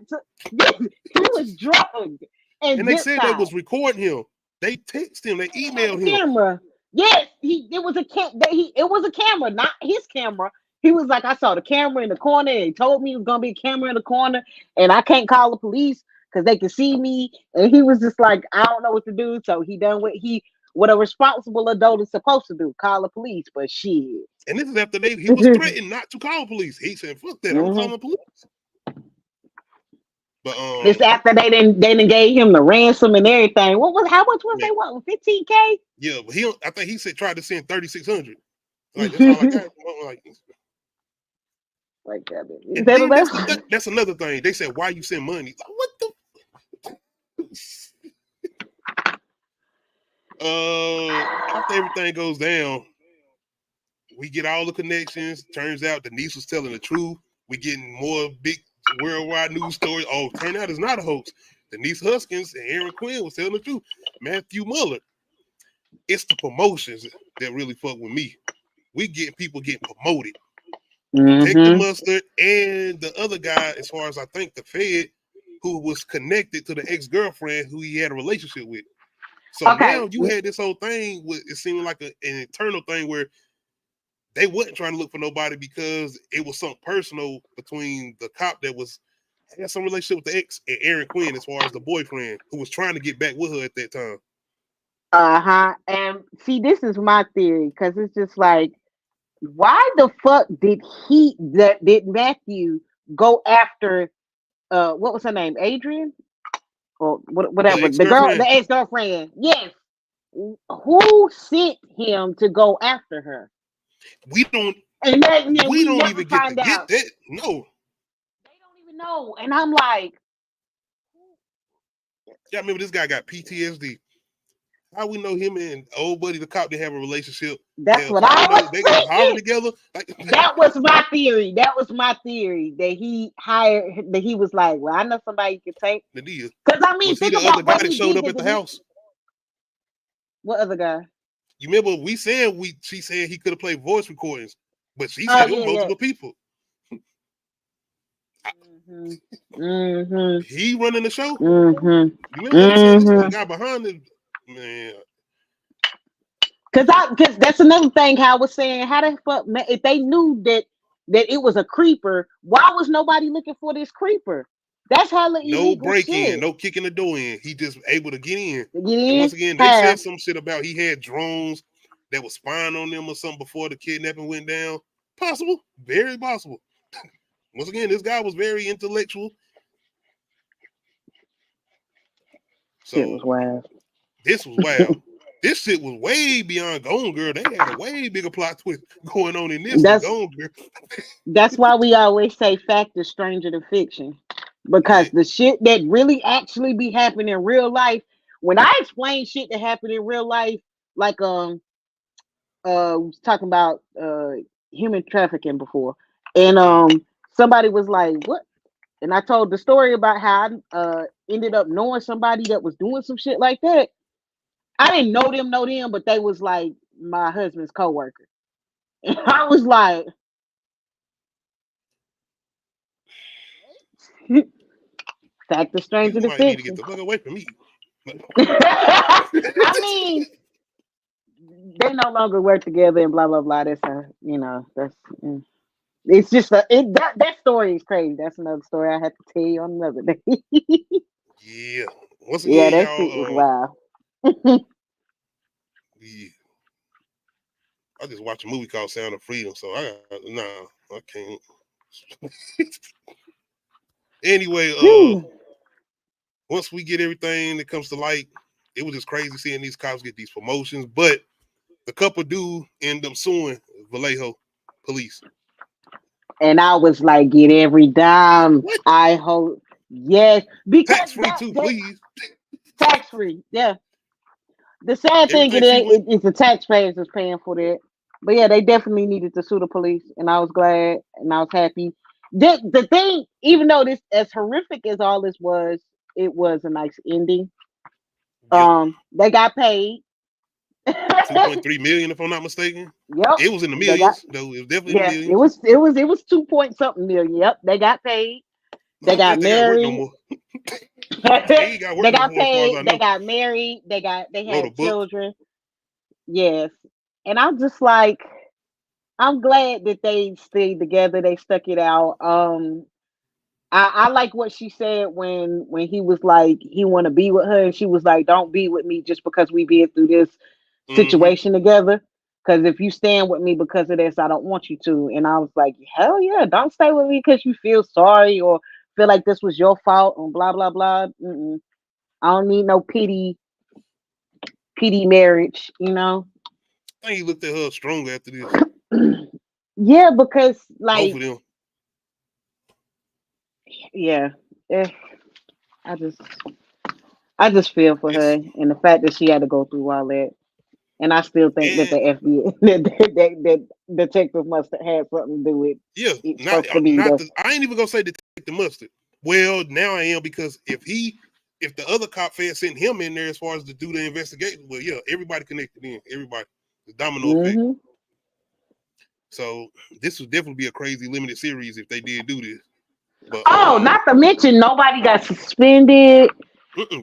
Speaker 2: He was drugged and
Speaker 5: they said they was recording him. They text him. They emailed him.
Speaker 2: Camera. Yes, it was a camera, not his camera. He was like, I saw the camera in the corner, and he told me it was gonna be a camera in the corner, and I can't call the police because they can see me. And he was just like, I don't know what to do. So he done what a responsible adult is supposed to do, call the police. But shit.
Speaker 5: And this is after he was threatened not to call police. He said, "Fuck that, I'm calling the police." But
Speaker 2: it's after they didn't gave him the ransom and everything. How much was they want? 15K?
Speaker 5: Yeah, but I think he said tried to send 3,600. Like that's all I got. That's another thing. They said, "Why you send money?" Like, what the? After everything goes down, we get all the connections. Turns out Denise was telling the truth. We getting more big worldwide news stories. Oh, turn out it's not a hoax. Denise Huskins and Aaron Quinn was telling the truth. Matthew Muller. It's the promotions that really fuck with me. We get people getting promoted. Take the Mustard and the other guy, as far as I think the Fed, who was connected to the ex-girlfriend who he had a relationship with. So now you had this whole thing with it seemed like an internal thing where they wasn't trying to look for nobody because it was something personal between the cop that had some relationship with the ex and Aaron Quinn, as far as the boyfriend who was trying to get back with her at that time.
Speaker 2: And see, this is my theory, because it's just like, why the fuck did Matthew go after what was her name? Adrian? Or whatever. The ex-girlfriend. Yes. Who sent him to go after her?
Speaker 5: We don't even get to get that. No.
Speaker 2: They don't even know. And I'm like,
Speaker 5: yeah, I remember this guy got PTSD. How we know him and old buddy the cop didn't have a relationship?
Speaker 2: That's what I was
Speaker 5: They got hired together.
Speaker 2: That was my theory. That he hired. That he was like, well, I know somebody you can take. Because I mean,
Speaker 5: was he the other guy that showed up at the house?
Speaker 2: What other guy?
Speaker 5: You remember she said he could have played voice recordings, but she said it was multiple people. He running the show. You remember the guy behind it? Man,
Speaker 2: because that's another thing. How I was saying, how the fuck, if they knew that it was a creeper, why was nobody looking for this creeper? That's how
Speaker 5: no break in, no kicking the door in. He just able to get in. And once again, they said some shit about he had drones that was spying on them or something before the kidnapping went down. Possible, very possible. Once again, this guy was very intellectual. So
Speaker 2: it was wild.
Speaker 5: This was wild. This shit was way beyond Gone Girl. They had a way bigger plot twist going on in this than Gone Girl.
Speaker 2: That's why we always say fact is stranger than fiction. Because the shit that really actually be happening in real life, when I explain shit that happened in real life, like was talking about human trafficking before, and somebody was like, "What?" And I told the story about how I ended up knowing somebody that was doing some shit like that. I didn't know them, but they was like my husband's coworker. And I was like, fact is stranger than fiction.
Speaker 5: Need to get the fuck away from me.
Speaker 2: I mean, they no longer work together and blah blah blah. That's it's just that story is crazy. That's another story I have to tell you on another day.
Speaker 5: Yeah. Once again,
Speaker 2: that shit was wild.
Speaker 5: Yeah. I just watched a movie called Sound of Freedom, so I can't. Anyway, once we get everything that comes to light, it was just crazy seeing these cops get these promotions. But the couple do end up suing Vallejo police.
Speaker 2: And I was like, get every dime. What? I hope, yes, because
Speaker 5: tax-free too, please.
Speaker 2: Tax-free, yeah. The sad thing is the taxpayers is paying for that. But yeah, they definitely needed to sue the police, and I was glad and I was happy. The thing, even though this, as horrific as all this was, it was a nice ending. Yep. They got paid.
Speaker 5: 2.3 million, if I'm not mistaken.
Speaker 2: Yep.
Speaker 5: It was in the millions, though. It was definitely in the millions.
Speaker 2: It was 2 point something million. Yep. They got paid. They got married. They got paid. They got married. They had children. Yes. And I'm just like, I'm glad that they stayed together. They stuck it out. I like what she said when he was like he want to be with her, and she was like, "Don't be with me just because we been through this
Speaker 5: Mm-hmm.
Speaker 2: situation together. Because if you stand with me because of this, I don't want you to." And I was like, "Hell yeah, don't stay with me because you feel sorry or feel like this was your fault and blah blah blah." Mm-mm. I don't need no pity marriage, you know.
Speaker 5: I think he looked at her stronger after this.
Speaker 2: Yeah, because
Speaker 5: Both
Speaker 2: like,
Speaker 5: of them.
Speaker 2: yeah, eh, I just I just feel for her
Speaker 5: It's
Speaker 2: and the fact that she had to go through all that. And I still think that the
Speaker 5: and
Speaker 2: FBI, that detective must have had something to do with
Speaker 5: yeah,
Speaker 2: it's
Speaker 5: not
Speaker 2: supposed to be the.
Speaker 5: I ain't even gonna say to take the mustard. Well, now I am because if the other cop had sent him in there as far as to do the investigation, well, yeah, everybody connected in, everybody, the domino effect.
Speaker 2: Hmm.
Speaker 5: So this would definitely be a crazy limited series if they did do this. But
Speaker 2: Oh, not to mention nobody got suspended.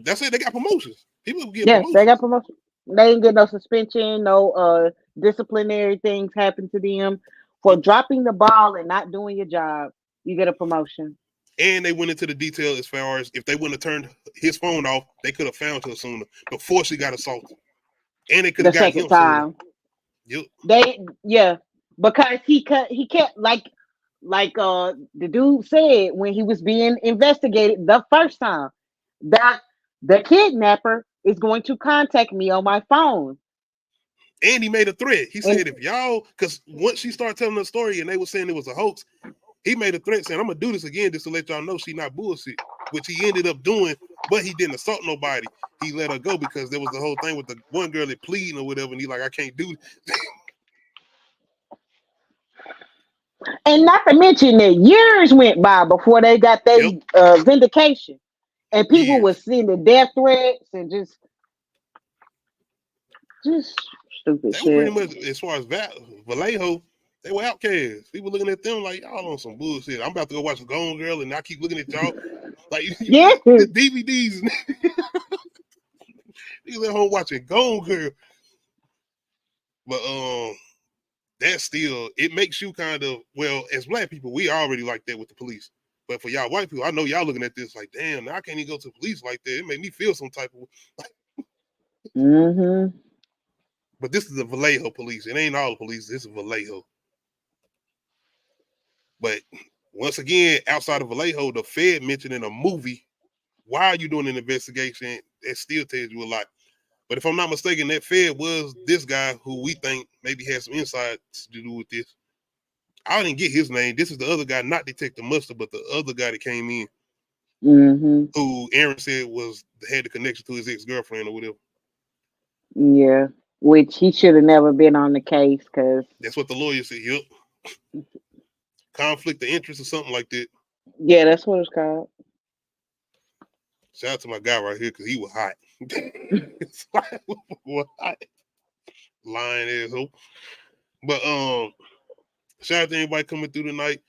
Speaker 5: that's it. They got promotions. People get
Speaker 2: Yes, they got
Speaker 5: promotions.
Speaker 2: promotion. They didn't get no suspension, no disciplinary things happened to them for dropping the ball and not doing your job. You get a promotion
Speaker 5: And they went into the detail as far as if they wouldn't have turned his phone off, they could have found her sooner before she got assaulted. And they could
Speaker 2: the
Speaker 5: have gotten
Speaker 2: second
Speaker 5: him sooner.
Speaker 2: time.
Speaker 5: Yep.
Speaker 2: Yeah, because he kept like the dude said when he was being investigated the first time that the kidnapper is going to contact me on my phone.
Speaker 5: And he made a threat. He
Speaker 2: And
Speaker 5: said, if y'all, because once she started telling the story and they were saying it was a hoax, he made a threat saying, I'm going to do this again just to let y'all know she not bullshit, which he ended up doing, but he didn't assault nobody. He let her go because there was the whole thing with the one girl that pleading or whatever, and he like, I can't do it.
Speaker 2: not to mention that years went by before they got their
Speaker 5: Yep,
Speaker 2: vindication, and people were
Speaker 5: years.
Speaker 2: sending death threats and just stupid
Speaker 5: They were pretty
Speaker 2: shit.
Speaker 5: much, as far as Vallejo, they were outcasts. People looking at them like, y'all on some bullshit. I'm about to go watch Gone Girl, and I keep looking at y'all like,
Speaker 2: Yeah.
Speaker 5: the DVDs. Niggas at home watching Gone Girl. But that still, it makes you kind of, well, as black people, we already like that with the police. But for y'all white people, I know y'all looking at this like, damn, now I can't even go to the police like that. It made me feel some type of
Speaker 2: Hmm.
Speaker 5: but this is the Vallejo police. It ain't all the police. This is Vallejo. But once again, outside of Vallejo, the Fed mentioned in a movie, why are you doing an investigation? It still tells you a lot. But if I'm not mistaken, that Fed was this guy who we think maybe had some insights to do with this. I didn't get his name. This is the other guy, not Detective Mustard, but the other guy that came in,
Speaker 2: Hmm.
Speaker 5: who Aaron said had the connection to his ex-girlfriend or whatever.
Speaker 2: Yeah, which he should have never been on the case because
Speaker 5: That's what the lawyer said. Yep. Conflict of interest or something like that.
Speaker 2: yeah, that's what it's called.
Speaker 5: Shout out to my guy right here because he was hot. Was hot. Lying asshole. But shout out to everybody coming through tonight.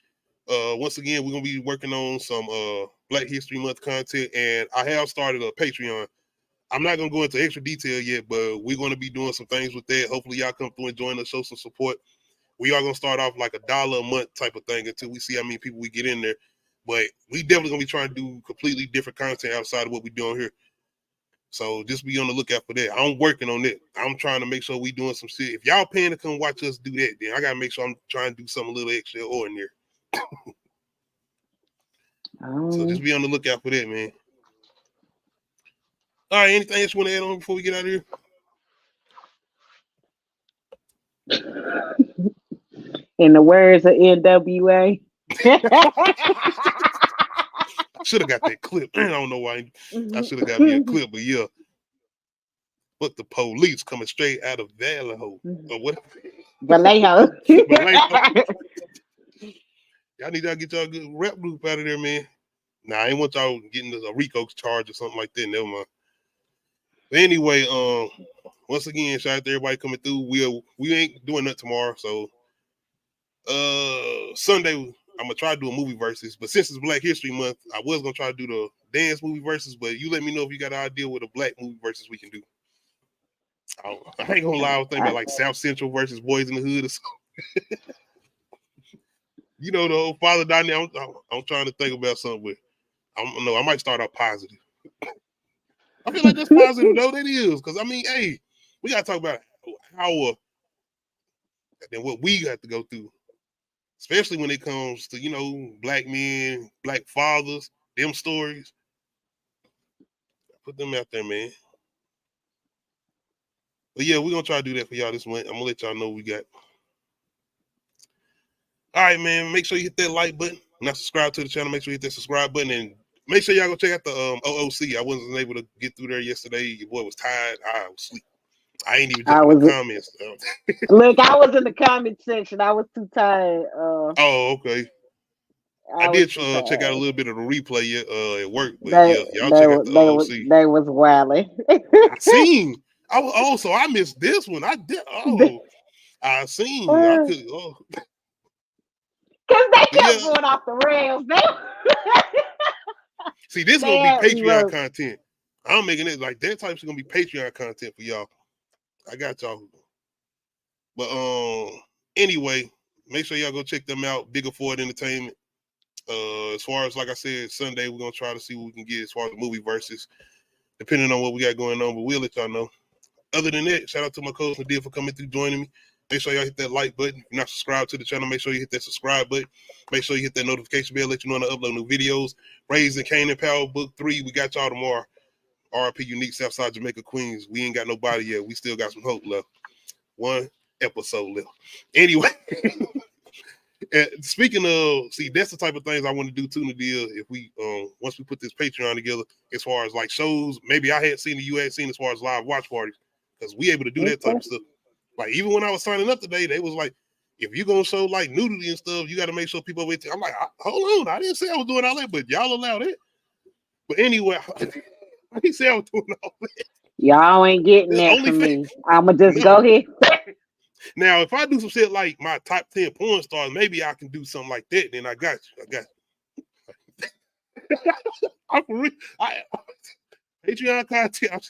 Speaker 5: Once again, we're gonna be working on some Black History Month content, and I have started a Patreon. I'm not gonna go into extra detail yet, but we're gonna be doing some things with that. Hopefully, y'all come through and join us, show some support. We are gonna start off like $1 a month type of thing until we see how many people we get in there. But we definitely gonna be trying to do completely different content outside of what we're doing here. So just be on the lookout for that. I'm working on it. I'm trying to make sure we doing some shit. If y'all paying to come watch us do that, then I gotta make sure I'm trying to do something a little extraordinary. So just be on the lookout for that, man. All right, anything else you want to add on before we get out of here?
Speaker 2: In the words of NWA.
Speaker 5: Should have got that clip. I don't know why. I should have got me a clip, but yeah. But the police coming straight out of Vallejo or whatever.
Speaker 2: Vallejo.
Speaker 5: Vallejo. Y'all need to get y'all a good rap group out of there, man. Nah, I ain't want y'all getting a RICO charge or something like that. Never mind. But anyway, once again, shout out to everybody coming through. We ain't doing that tomorrow, so Sunday I'm gonna try to do a movie versus. But since it's Black History Month, I was gonna try to do the dance movie versus. But you let me know if you got an idea with a black movie versus we can do. I ain't gonna lie, I was thinking about like South Central versus Boys in the Hood or something. You know, the old father dynamic. I'm trying to think about something, but I might start out positive. I feel like that's positive though. That is, because I mean, hey, we gotta talk about our and what we got to go through, especially when it comes to black men, black fathers, them stories. Put them out there, man. But yeah, we're gonna try to do that for y'all this month. I'm gonna let y'all know what we got. All right, man. Make sure you hit that like button. Not subscribe to the channel. Make sure you hit that subscribe button, and make sure y'all go check out the OOC. I wasn't able to get through there yesterday. Your boy was tired. I was asleep. I ain't even jump in the comments.
Speaker 2: Look, I was in the comment section. I was too tired.
Speaker 5: Oh, okay. I did check out a little bit of the replay at work, but y'all check out the OOC.
Speaker 2: They was wilding.
Speaker 5: I seen. So I missed this one. I did. Oh, I seen. I could. Oh.
Speaker 2: Because they kept going off the rails.
Speaker 5: See, this is gonna be Patreon content. I'm making it like that type's gonna be Patreon content for y'all. I got y'all. But anyway, make sure y'all go check them out. Bigger Ford Entertainment. As far as like I said, Sunday we're gonna try to see what we can get as far as the movie versus, depending on what we got going on. But we'll let y'all know. Other than that, shout out to my coach Nadia for coming through, joining me. Make sure y'all hit that like button. If you're not subscribed to the channel, make sure you hit that subscribe button. Make sure you hit that notification bell, let you know when I upload new videos. Raising Cain and Power Book 3. We got y'all tomorrow. RP Unique Southside Jamaica Queens. We ain't got nobody yet. We still got some hope left. One episode left. Anyway, speaking of, see, that's the type of things I want to do too, Nadia. If we once we put this Patreon together, as far as like shows, maybe I had seen that you had seen as far as live watch parties, because we able to do that type of stuff. Like even when I was signing up today, they was like, if you're gonna show like nudity and stuff, you got to make sure people wait. I'm like, hold on, I didn't say I was doing all that, but y'all allow that. But anyway, I didn't say I was doing all that.
Speaker 2: Y'all ain't getting that from me. I'ma just go here.
Speaker 5: Now, if I do some shit like my top 10 porn stars, maybe I can do something like that. Then I got you. Patreon content.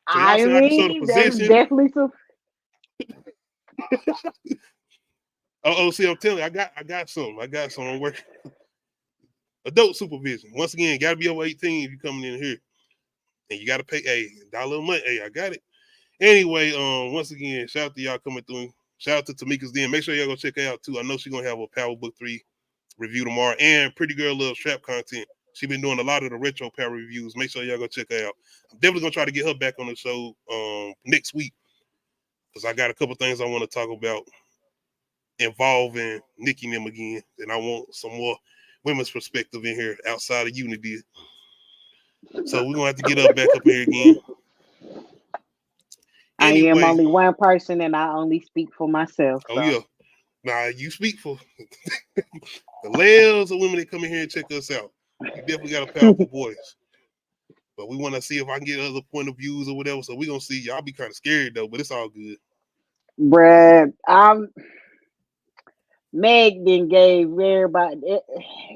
Speaker 2: I mean, that's definitely some.
Speaker 5: See, I'm telling you, I got something. I got something working. Adult supervision. Once again, gotta be over 18 if you're coming in here. And you gotta pay $1 a month. Hey, I got it. Anyway, once again, shout out to y'all coming through. Shout out to Tamika's Den. Make sure y'all go check her out too. I know she's gonna have a Power Book 3 review tomorrow. And Pretty Girl Loves Trap content. She's been doing a lot of the retro power reviews. Make sure y'all go check her out. I'm definitely gonna try to get her back on the show next week, because I got a couple things I want to talk about involving Nikki and them again, and I want some more women's perspective in here outside of Unity. So we're gonna have to get her back up here again.
Speaker 2: Anyway, I am only one person, and I only speak for myself.
Speaker 5: So. Oh yeah, nah, you speak for the layers of women that come in here and check us out. You definitely got a powerful voice. But we want to see if I can get other point of views or whatever. So we're gonna see. Y'all be kind of scared though, but it's all good.
Speaker 2: Bruh, Meg then gave everybody.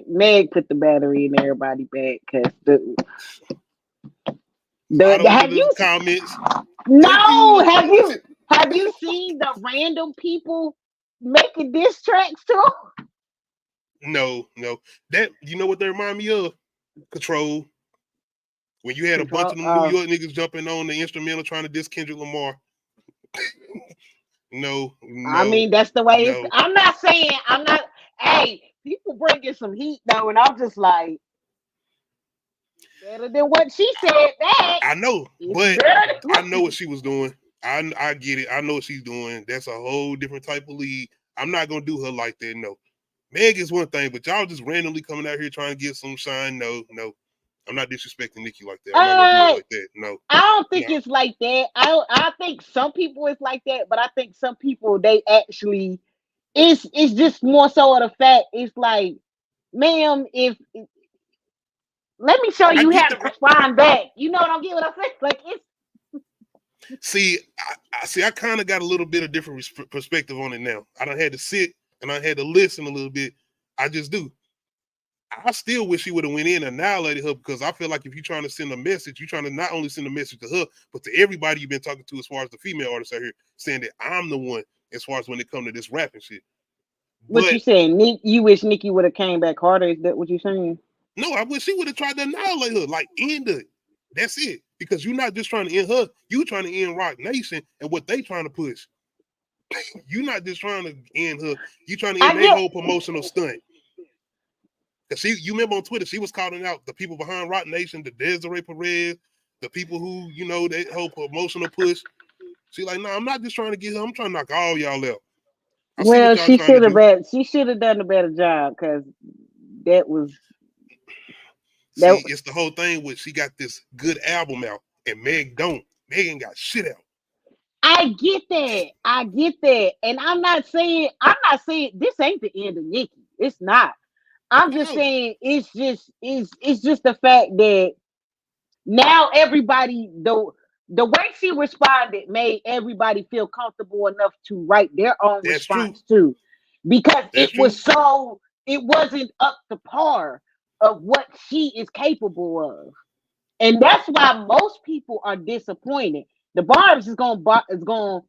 Speaker 2: Meg put the battery in everybody back, because have you
Speaker 5: comments?
Speaker 2: No, have you seen the random people making diss tracks to them?
Speaker 5: No. That, you know what they remind me of? Control. When you had a bunch of them New York niggas jumping on the instrumental trying to diss Kendrick Lamar. No.
Speaker 2: I mean, that's the way it's. I'm not saying. Hey, people bringing some heat though, and I'm just like, better than what she said back.
Speaker 5: I know, but I know what she was doing. I get it. I know what she's doing. That's a whole different type of lead. I'm not gonna do her like that. No. Meg is one thing, but y'all just randomly coming out here trying to get some shine. No. I'm not disrespecting Nikki like that. I'm not gonna do it like that. No.
Speaker 2: I don't think it's like that. I think some people it's like that, but I think some people they actually it's just more so of the fact it's like, ma'am, if let me show you how to respond back. You know what I'm getting what I'm saying? Like it's
Speaker 5: See, I kind of got a little bit of different perspective on it now. I done had to sit and I had to listen a little bit. I just do. I still wish she would have went in and annihilated her, because I feel like if you're trying to send a message, you're trying to not only send a message to her, but to everybody you've been talking to as far as the female artists out here, saying that I'm the one as far as when it comes to this rapping shit.
Speaker 2: What
Speaker 5: But
Speaker 2: you saying? You wish Nikki would have came back harder? Is that what you're saying?
Speaker 5: no, I wish she would have tried to annihilate her, like end it. That's it. Because you're not just trying to end her, you trying to end Rock Nation and what they trying to push. You're not just trying to end her, you trying to end their whole promotional stunt. Cause you remember on Twitter, she was calling out the people behind Rock Nation, the Desiree Perez, the people who, you know, that whole promotional push. She like, no, I'm not just trying to get her, I'm trying to knock all y'all out. I see
Speaker 2: Well,
Speaker 5: what y'all
Speaker 2: she
Speaker 5: trying to
Speaker 2: should have
Speaker 5: do.
Speaker 2: been. She should have done a better job, because that was.
Speaker 5: See, it's the whole thing with she got this good album out and Meg don't. Megan got shit out.
Speaker 2: I get that, and I'm not saying this ain't the end of Nikki. It's not. I'm just saying it's just the fact that now everybody, the way she responded made everybody feel comfortable enough to write their own response too, because it wasn't up to par of what she is capable of, and that's why most people are disappointed. The Barbs is gonna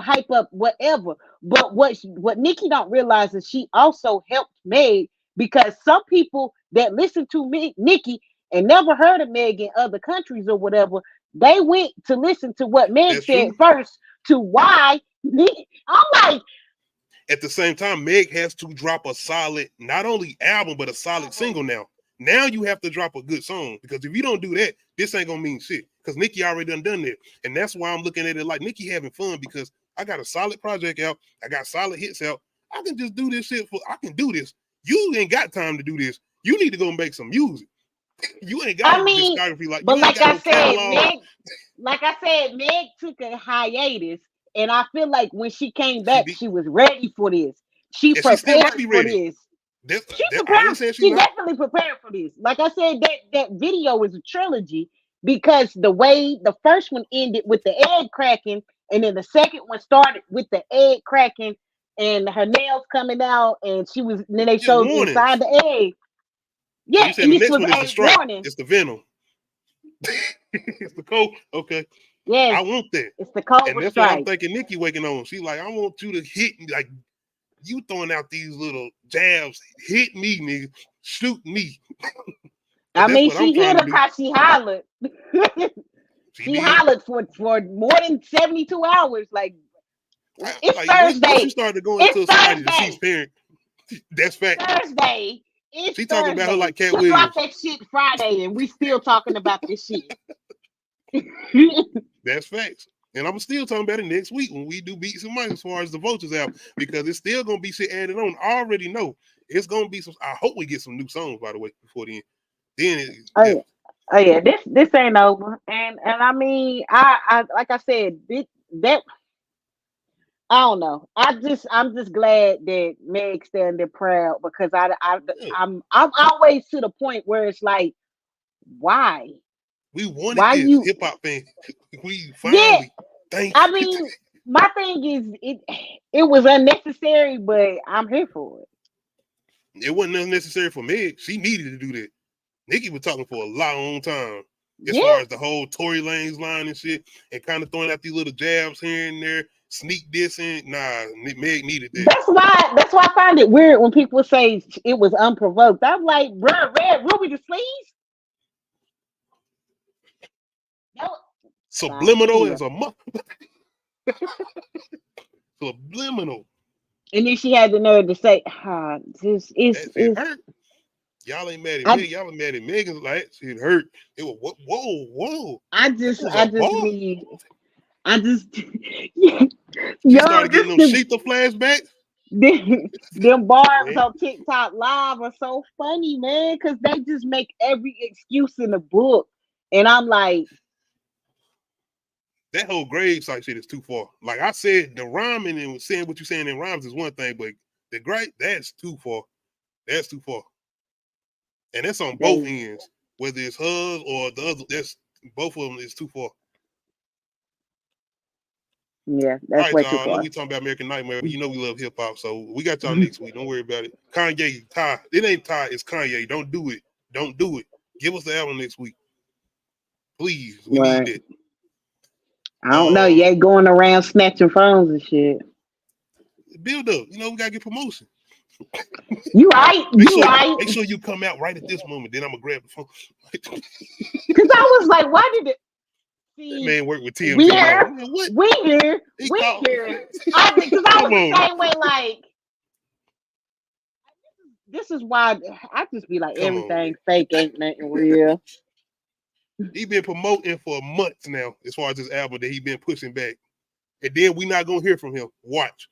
Speaker 2: hype up whatever, but what Nikki don't realize is she also helped Meg, because some people that listen to Nikki and never heard of Meg in other countries or whatever, they went to listen to what Meg said first to why I'm like.
Speaker 5: At the same time, Meg has to drop a solid, not only album, but a solid single now. Now you have to drop a good song, because if you don't do that, this ain't gonna mean shit. Because Nikki already done that. And that's why I'm looking at it like Nikki having fun, because I got a solid project out. I got solid hits out. I can just do this shit I can do this. You ain't got time to do this. You need to go make some music. You ain't got discography like.
Speaker 2: But
Speaker 5: you ain't got
Speaker 2: like I said, Meg took a hiatus, and I feel like when she came back, she was ready for this. She prepared for this. She definitely prepared for this. Like I said, that video is a trilogy, because the way the first one ended with the egg cracking, and then the second one started with the egg cracking and her nails coming out, and then they showed inside the egg. Yeah,
Speaker 5: so and this one is the strike. It's the venom. It's the cold. Okay.
Speaker 2: Yeah,
Speaker 5: I want that.
Speaker 2: It's the cold.
Speaker 5: And that's what I'm thinking Nikki waking on. She's like, I want you to hit me, like you throwing out these little jabs. Hit me, nigga. Shoot me.
Speaker 2: I mean, she hit her because she hollered. She hollered for more than 72 hours. Like, it's Thursday.
Speaker 5: Once you started going to somebody deceased parent, that's fact.
Speaker 2: Thursday.
Speaker 5: She talking about her like Cat Williams.
Speaker 2: Dropped that shit Friday, and we still talking about this shit.
Speaker 5: That's facts. And I'm still talking about it next week when we do Beats and Mics as far as the Vultures out, because it's still gonna be shit added on. I already know it's gonna be some. I hope we get some new songs, by the way, before the end.
Speaker 2: Oh yeah, this ain't over, and I mean, I like I said, that I don't know. I'm just glad that Meg standing proud, because I'm always to the point where it's like, why?
Speaker 5: We wanted this hip hop thing. We finally. Thank
Speaker 2: I mean, my thing is it was unnecessary, but I'm here for it.
Speaker 5: It wasn't unnecessary for Meg. She needed to do that. Nikki was talking for a long time as far as the whole Tory Lanez line and shit, and kind of throwing out these little jabs here and there, sneak dissing. Nah, Meg needed that.
Speaker 2: That's why I find it weird when people say it was unprovoked. I'm like, bruh, Red Ruby the sleeves.
Speaker 5: Subliminal as a mother. Subliminal.
Speaker 2: And then she had the nerve to say, it
Speaker 5: hurt. Y'all ain't mad at me. Y'all are mad at Megan's like it hurt. It was whoa.
Speaker 2: I just need.
Speaker 5: You started getting them Sheetha flashbacks.
Speaker 2: Them barbs on TikTok Live are so funny, man, because they just make every excuse in the book, and I'm like,
Speaker 5: that whole grave site shit is too far. Like I said, the rhyming and saying what you're saying in rhymes is one thing, but the great, that's too far. That's too far. And that's on both ends, whether it's hers or the other. That's both of them is too far.
Speaker 2: Yeah,
Speaker 5: All
Speaker 2: that's
Speaker 5: right,
Speaker 2: way
Speaker 5: y'all.
Speaker 2: too
Speaker 5: I know
Speaker 2: far.
Speaker 5: we talking about American Nightmare, but you know we love hip hop, so we got y'all next week. Don't worry about it. Kanye, Ty. It ain't Ty, it's Kanye. Don't do it. Don't do it. Give us the album next week. Please. We need
Speaker 2: Right.
Speaker 5: it.
Speaker 2: I don't know. You ain't going around snatching phones and shit.
Speaker 5: Build up. You know, we gotta get promotion.
Speaker 2: You right. You right.
Speaker 5: Make sure you come out right at this moment. Then I'm gonna grab the phone.
Speaker 2: Because I was like, why did it?
Speaker 5: That
Speaker 2: See,
Speaker 5: man worked with TMZ.
Speaker 2: we here.
Speaker 5: Man, what?
Speaker 2: We here.
Speaker 5: He
Speaker 2: We
Speaker 5: called-
Speaker 2: here. Because I was
Speaker 5: Come
Speaker 2: the
Speaker 5: on.
Speaker 2: same way. Like, this is why I just be like,
Speaker 5: Come on,
Speaker 2: everything
Speaker 5: man.
Speaker 2: fake ain't nothing real.
Speaker 5: He been promoting for months now, as far as this album that he been pushing back. And then we not gonna hear from him. Watch.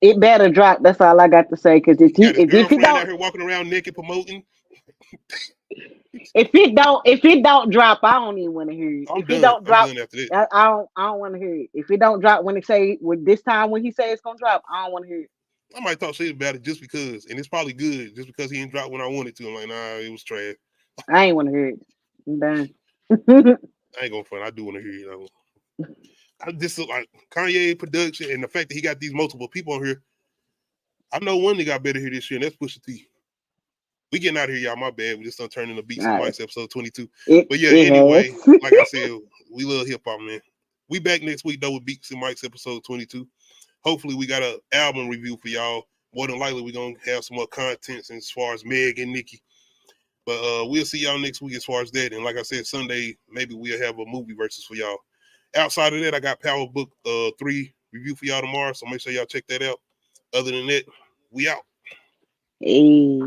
Speaker 2: It better drop. That's all I got to say. Because
Speaker 5: He got his
Speaker 2: if it
Speaker 5: girlfriend out
Speaker 2: don't,
Speaker 5: here walking around naked promoting.
Speaker 2: if it don't drop, I don't even want to hear it.
Speaker 5: I'm
Speaker 2: If
Speaker 5: done.
Speaker 2: it don't
Speaker 5: I'm
Speaker 2: drop,
Speaker 5: done after that.
Speaker 2: I don't want to hear it. If it don't drop when it say with this time when he say it's gonna drop, I don't want to hear it.
Speaker 5: I might talk shit about it just because, and it's probably good, just because he didn't drop when I wanted to. I'm like, nah, it was trash.
Speaker 2: I ain't want to hear it. I'm done.
Speaker 5: I ain't gonna front. I do want to hear it. I just like Kanye production and the fact that he got these multiple people on here. I know one that got better here this year, and that's Pusha T. We getting out of here, y'all. My bad. We just done turning the Beats and
Speaker 2: All right.
Speaker 5: Mics episode 22.
Speaker 2: But
Speaker 5: But yeah, anyway, like I said, we love hip hop, man. We back next week though with Beats and Mics episode 22. Hopefully, we got an album review for y'all. More than likely, we're gonna have some more content as far as Meg and Nicki. But we'll see y'all next week as far as that. And like I said, Sunday, maybe we'll have a movie versus for y'all. Outside of that, I got Power Book 3 review for y'all tomorrow. So make sure y'all check that out. Other than that, we out.
Speaker 2: hey.